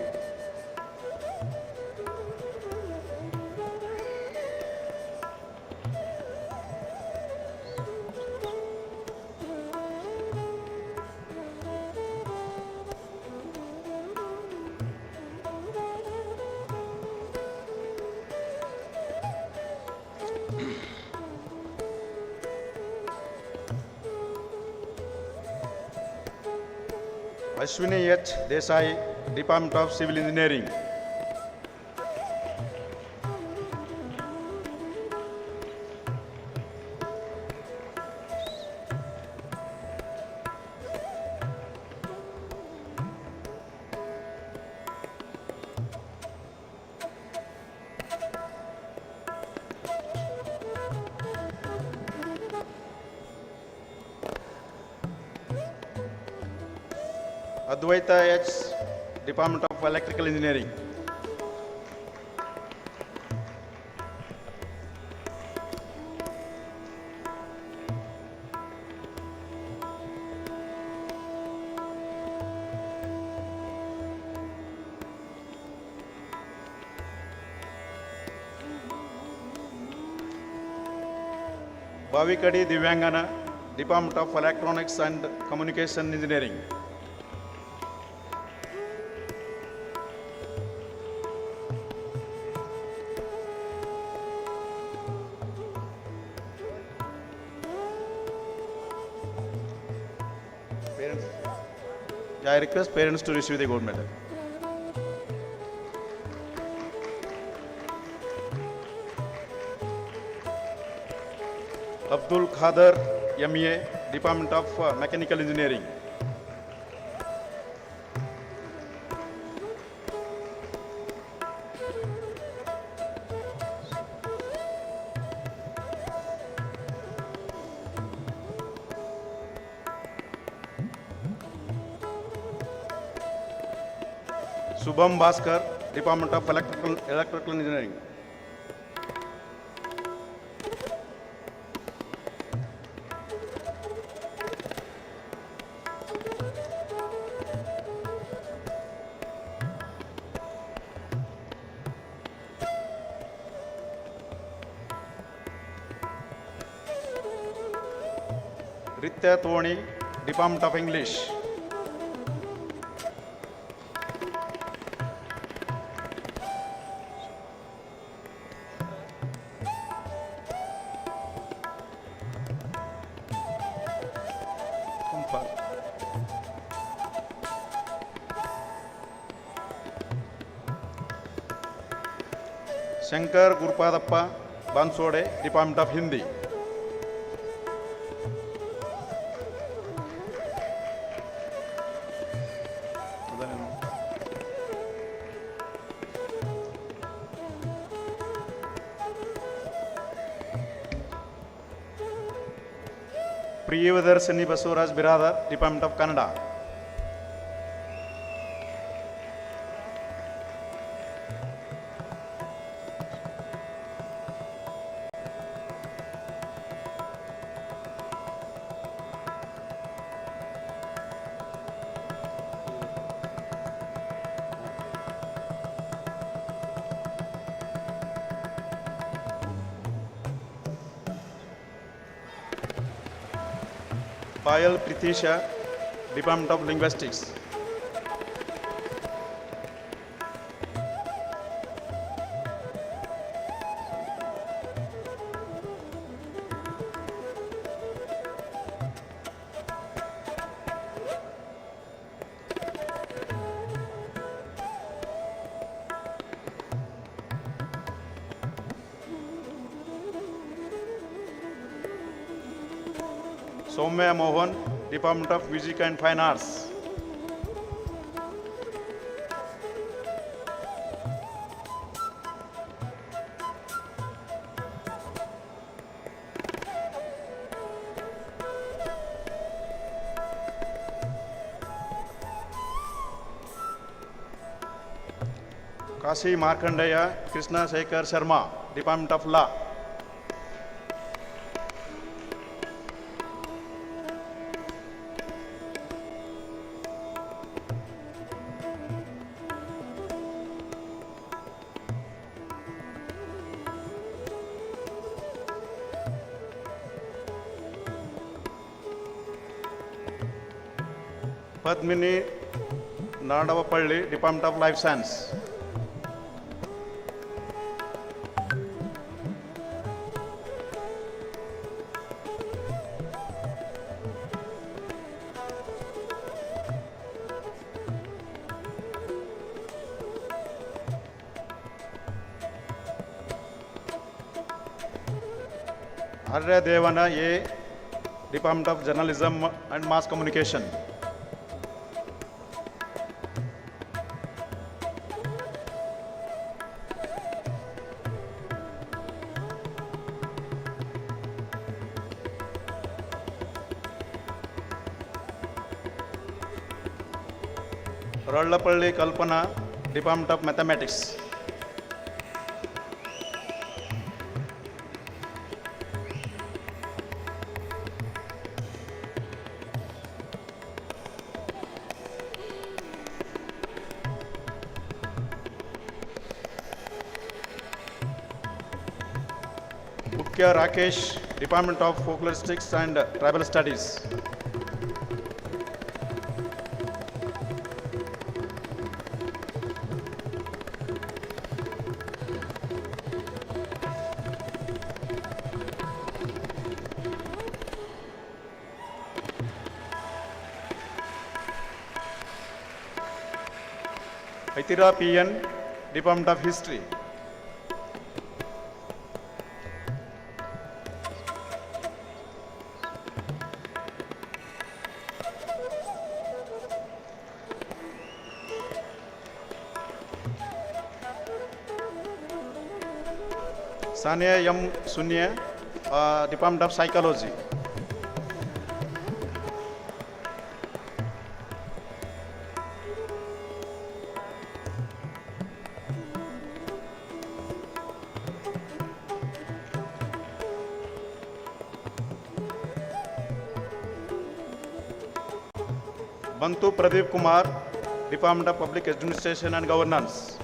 Ashwini H. Desai, Department of Civil Engineering. Advaita H. Department of Electrical Engineering. Bhavikadi Divyangana, Department of Electronics and Communication Engineering. I request parents to receive the gold medal. Abdul Khader, MEA, Department of Mechanical Engineering. Subham Bhaskar, Department of Electrical Engineering. Ritya Thoni, Department of English. Shankar Gurpadappa Bansode, Department of Hindi. Priyavadarshini Basuraj Biradar, Department of Kannada. Payal Pritisha, Department of Linguistics. Soumya Mohan, Department of Music and Fine Arts. Kashi Markandeya Krishna Shekhar Sharma, Department of Law. Padmini Nadavapalli, Department of Life Science. Arya Devana A, Department of Journalism and Mass Communication. Rollapalli Kalpana, Department of Mathematics. Mukya Rakesh, Department of Folkloristics and Tribal Studies. Aitira PN, Department of History. Sania M. Sunya, Department of Psychology. Bantu Pradeep Kumar, Department of Public Administration and Governance.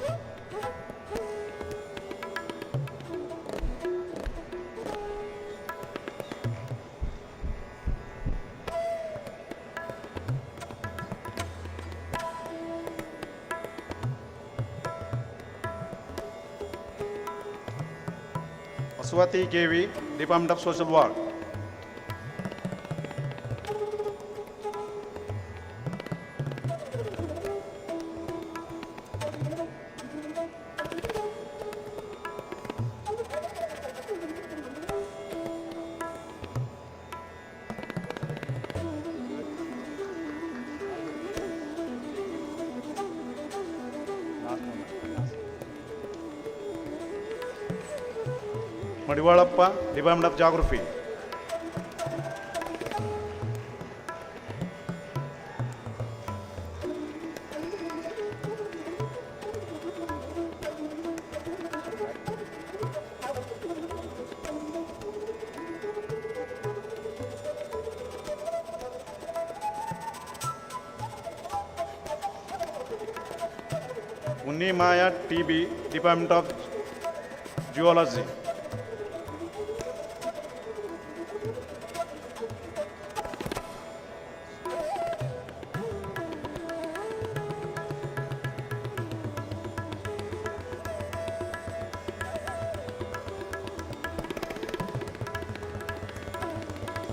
Aswati KV, Department of Social Work. Madivalappa, Department of Geography. Unni Maya TB, Department of Geology.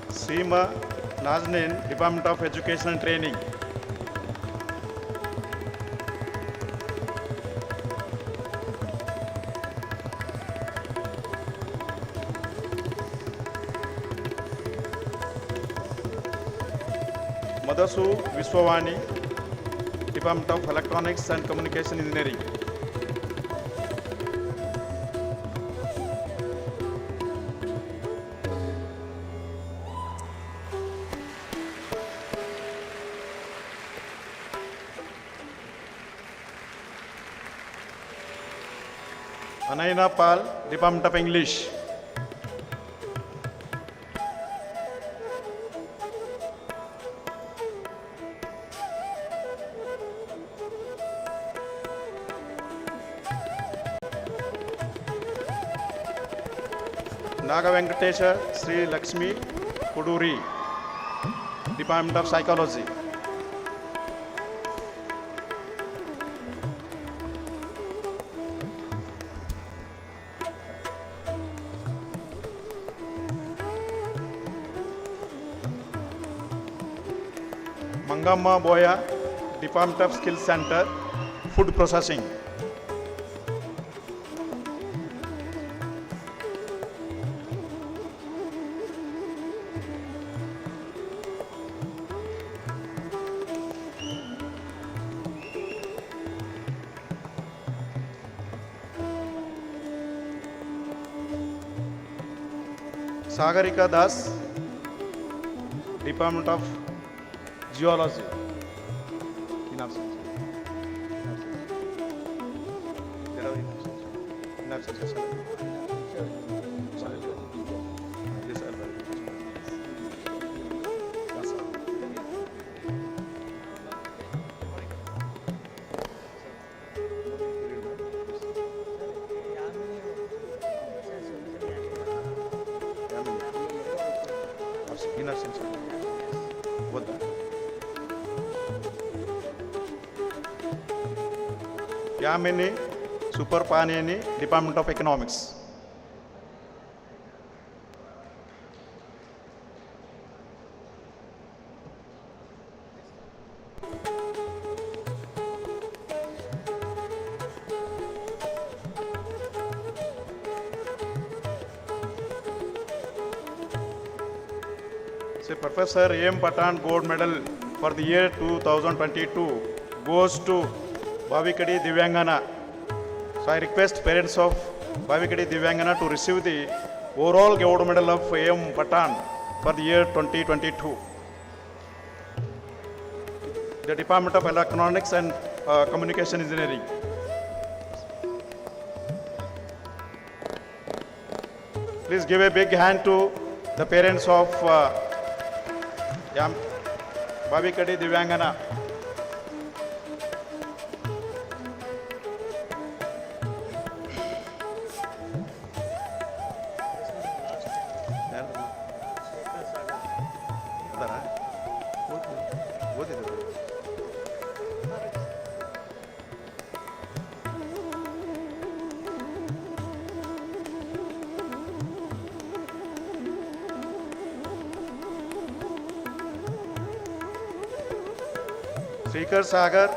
Seema Nazanin, Department of Education and Training. Madasu Viswavani, Department of Electronics and Communication Engineering. Anaina Pal, Department of English. Naga Venkatesha Sri Lakshmi Kuduri, Department of Psychology. Mangamma Boya, Department of Skills Center, Food Processing. Sagarika Das, Department of Geology. In absence. There are in absence. Yes, sir. Yes, sir. In absence. What the? Yamini Superpanini, Department of Economics. Professor A.M. Patan Gold Medal for the year 2022 goes to Bhavikadi Divyangana. So I request parents of Bhavikadi Divyangana to receive the overall gold medal of A.M. Patan for the year 2022. The Department of Electronics and Communication Engineering. Please give a big hand to the parents of Bhavikadi Divyangana. Srikar Sagar,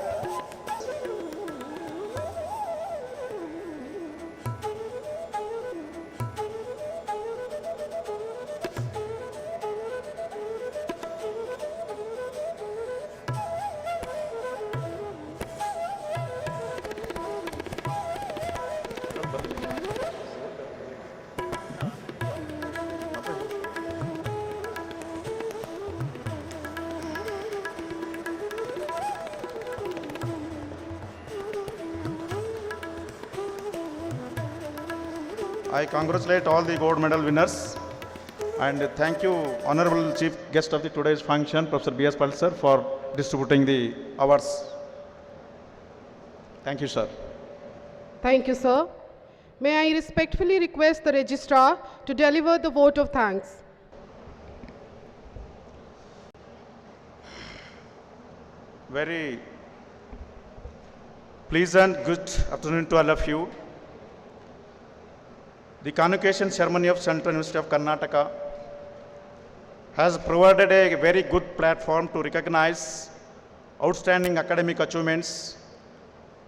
I congratulate all the gold medal winners and thank you, Honorable Chief Guest of the today's function, Professor B.S. Pal sir, for distributing the awards. Thank you, sir. Thank you, sir. May I respectfully request the Registrar to deliver the vote of thanks. Very pleasant good afternoon to all of you. The convocation ceremony of Central University of Karnataka has provided a very good platform to recognize outstanding academic achievements,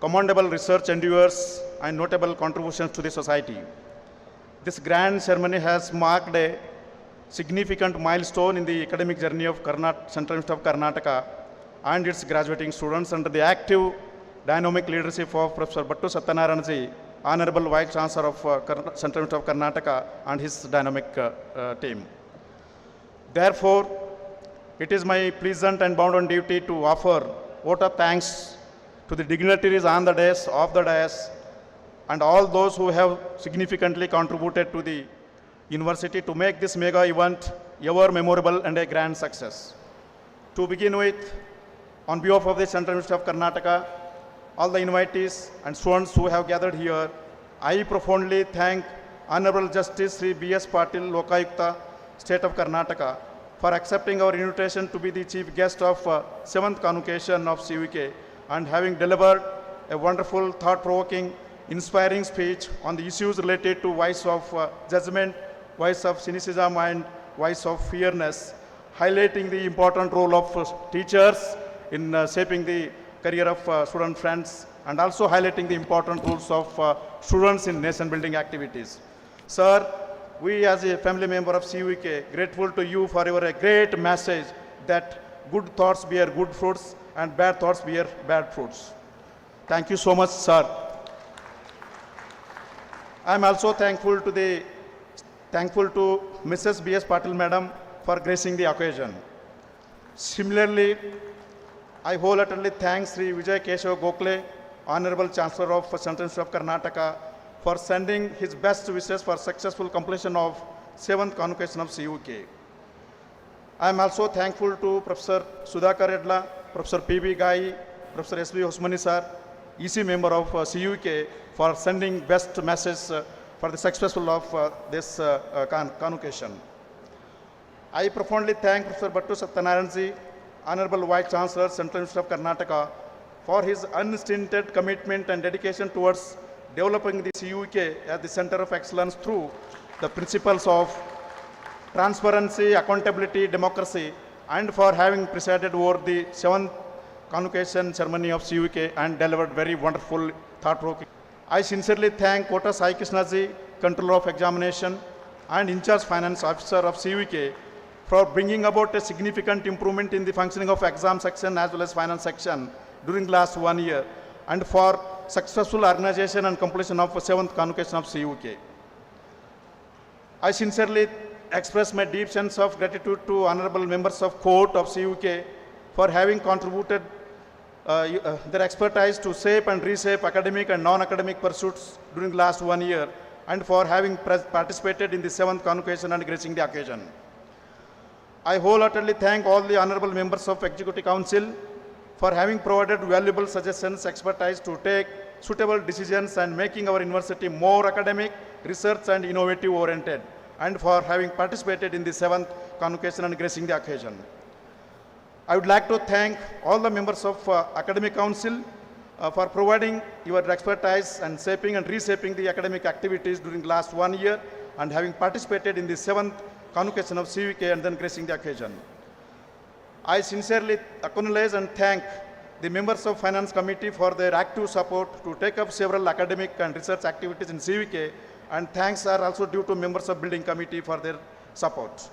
commendable research endeavors, and notable contributions to the society. This grand ceremony has marked a significant milestone in the academic journey of Central University of Karnataka and its graduating students under the active, dynamic leadership of Professor Bhattu Satyanarayana, Honorable Vice Chancellor of Central University of Karnataka and his dynamic team. Therefore, it is my pleasant and bounden duty to offer vote of thanks to the dignitaries on the dais, off the dais, and all those who have significantly contributed to the university to make this mega event ever memorable and a grand success. To begin with, on behalf of the Central University of Karnataka, all the invitees and students who have gathered here, I profoundly thank Honorable Justice Sri B.S. Patil, Lokayukta, State of Karnataka, for accepting our invitation to be the chief guest of 7th Convocation of CUK and having delivered a wonderful, thought-provoking, inspiring speech on the issues related to voice of judgment, voice of cynicism and voice of fairness, highlighting the important role of teachers in shaping the career of student friends and also highlighting the important roles of students in nation building activities. Sir, we as a family member of CUK grateful to you for your great message that good thoughts bear good fruits and bad thoughts bear bad fruits. Thank you so much, sir. I am also thankful to Mrs. B.S. Patil Madam for gracing the occasion. Similarly, I wholeheartedly thank Sri Vijay Keshav Gokhale, Honorable Chancellor of Central University of Karnataka, for sending his best wishes for successful completion of 7th Convocation of CUK. I am also thankful to Professor Sudhakar Edla, Professor P.B. Gai, Professor S.B. Osmani sir, EC member of CUK, for sending best message for the successful of this convocation. I profoundly thank Professor Bhattu Satyanarayanji, Honorable Vice Chancellor, Central University of Karnataka, for his unstinted commitment and dedication towards developing the CUK as the center of excellence through the principles of transparency, accountability, democracy, and for having presided over the 7th Convocation ceremony of CUK and delivered very wonderful thought-provoking. I sincerely thank Kota Sai Krishnaji, Controller of Examination and In-charge Finance Officer of CUK, for bringing about a significant improvement in the functioning of exam section as well as finance section during the last 1 year, and for successful organization and completion of 7th Convocation of CUK. I sincerely express my deep sense of gratitude to honorable members of court of CUK for having contributed their expertise to shape and reshape academic and non-academic pursuits during the last 1 year, and for having participated in the 7th Convocation and gracing the occasion. I wholeheartedly thank all the honorable members of Executive Council for having provided valuable suggestions, expertise to take suitable decisions and making our university more academic, research and innovative oriented, and for having participated in the 7th Convocation and gracing the occasion. I would like to thank all the members of Academic Council for providing your expertise and shaping and reshaping the academic activities during the last 1 year and having participated in the 7th Convocation of CUK and then gracing the occasion. I sincerely acknowledge and thank the members of Finance Committee for their active support to take up several academic and research activities in CUK, and thanks are also due to members of Building Committee for their support.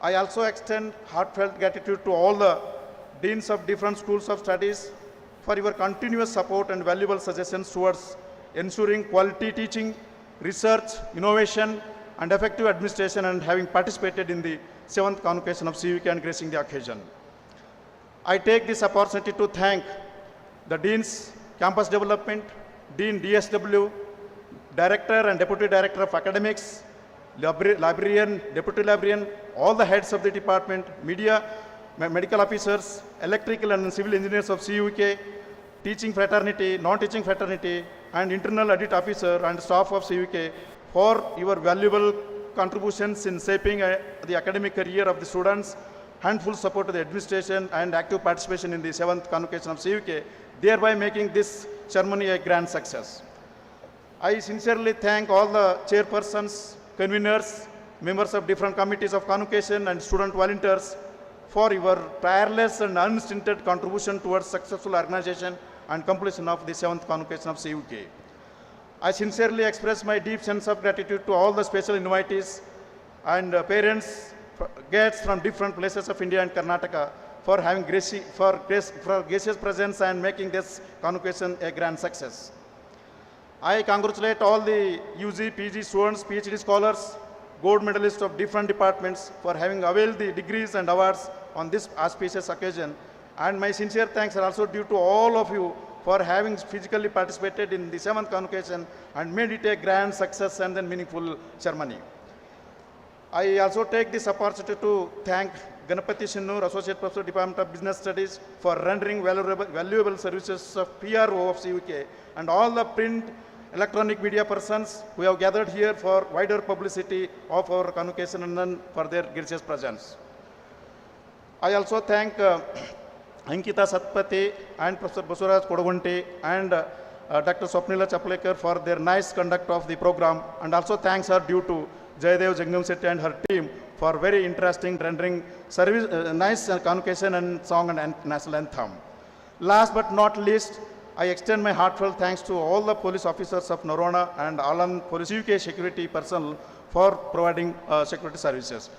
I also extend heartfelt gratitude to all the deans of different schools of studies for your continuous support and valuable suggestions towards ensuring quality teaching, research, innovation, and effective administration, and having participated in the 7th Convocation of CUK and gracing the occasion. I take this opportunity to thank the Deans, Campus Development, Dean DSW, Director and Deputy Director of Academics, Librarian, Deputy Librarian, all the heads of the department, media, medical officers, electrical and civil engineers of CUK, teaching fraternity, non-teaching fraternity, and internal audit officer and staff of CUK for your valuable contributions in shaping the academic career of the students, and full support to the administration and active participation in the 7th Convocation of CUK, thereby making this ceremony a grand success. I sincerely thank all the chairpersons, conveners, members of different committees of convocation and student volunteers for your tireless and unstinted contribution towards successful organization and completion of the 7th Convocation of CUK. I sincerely express my deep sense of gratitude to all the special invitees and parents, guests from different places of India and Karnataka for having gracious presence and making this convocation a grand success. I congratulate all the UG, PG students, PhD scholars, gold medalists of different departments for having availed the degrees and awards on this auspicious occasion. And my sincere thanks are also due to all of you for having physically participated in the 7th convocation and made it a grand success and then meaningful ceremony. I also take this opportunity to thank Ganapati Shinnur, Associate Professor, Department of Business Studies, for rendering valuable services of PRO of CUK, and all the print, electronic media persons who have gathered here for wider publicity of our convocation and for their gracious presence. I also thank Ankita Satpathy and Professor Basuraj Kodagunti and Dr. Swapnila Chaplekar for their nice conduct of the program, and also thanks are due to Jayadev Jangamsetti and her team for very interesting rendering service, nice convocation and song and national anthem. Last but not least, I extend my heartfelt thanks to all the police officers of Narona and Alan Police UK security personnel for providing security services.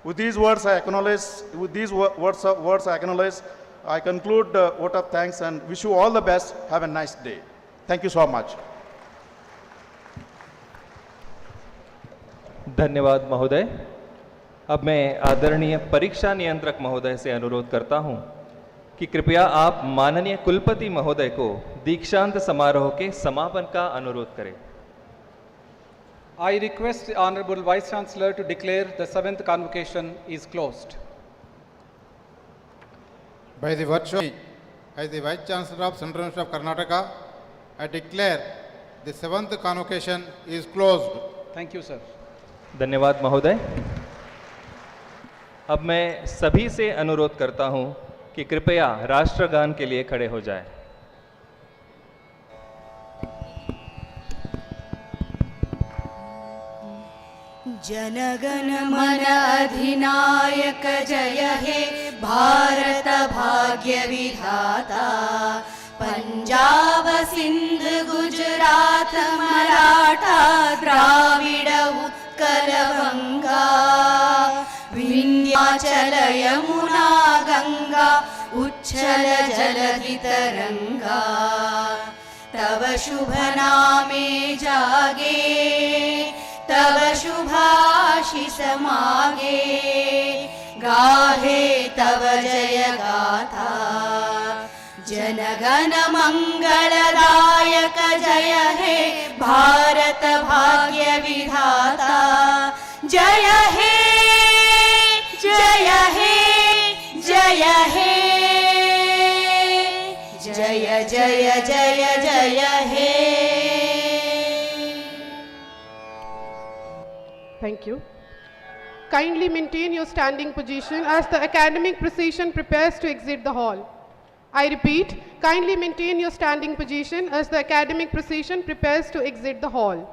With these words, I acknowledge. I conclude the vote of thanks and wish you all the best. Have a nice day. Thank you so much. धन्यवाद महोदय। अब मैं आदरणीय परीक्षा नियंत्रक महोदय से अनुरोध करता हूं कि कृपया आप माननीय कुलपति महोदय को दीक्षांत समारोह के समापन का अनुरोध करें। I request the Honorable Vice Chancellor to declare the 7th convocation is closed. By the virtue as the Vice Chancellor of Central University of Karnataka, I declare the 7th convocation is closed. Thank you, sir. धन्यवाद महोदय। अब मैं सभी से अनुरोध करता हूं कि कृपया राष्ट्रगान के लिए खड़े हो जाएं। जनगण मन अधिनायक जय हे भारत भाग्य विधाता, पंजाब सिंध गुजरात मराठा द्राविड उत्कल गंगा, विंध्याचल यमुना गंगा उच्छल जलधि तरंगा, तव शुभ नामे जागे तव शुभाशिष मागे, गाहे तव जय गाथा, जनगण मंगलदायक जय हे भारत भाग्य विधाता, जय हे जय हे जय हे जय जय जय जय हे। Thank you. Kindly maintain your standing position as the academic procession prepares to exit the hall. I repeat, kindly maintain your standing position as the academic procession prepares to exit the hall.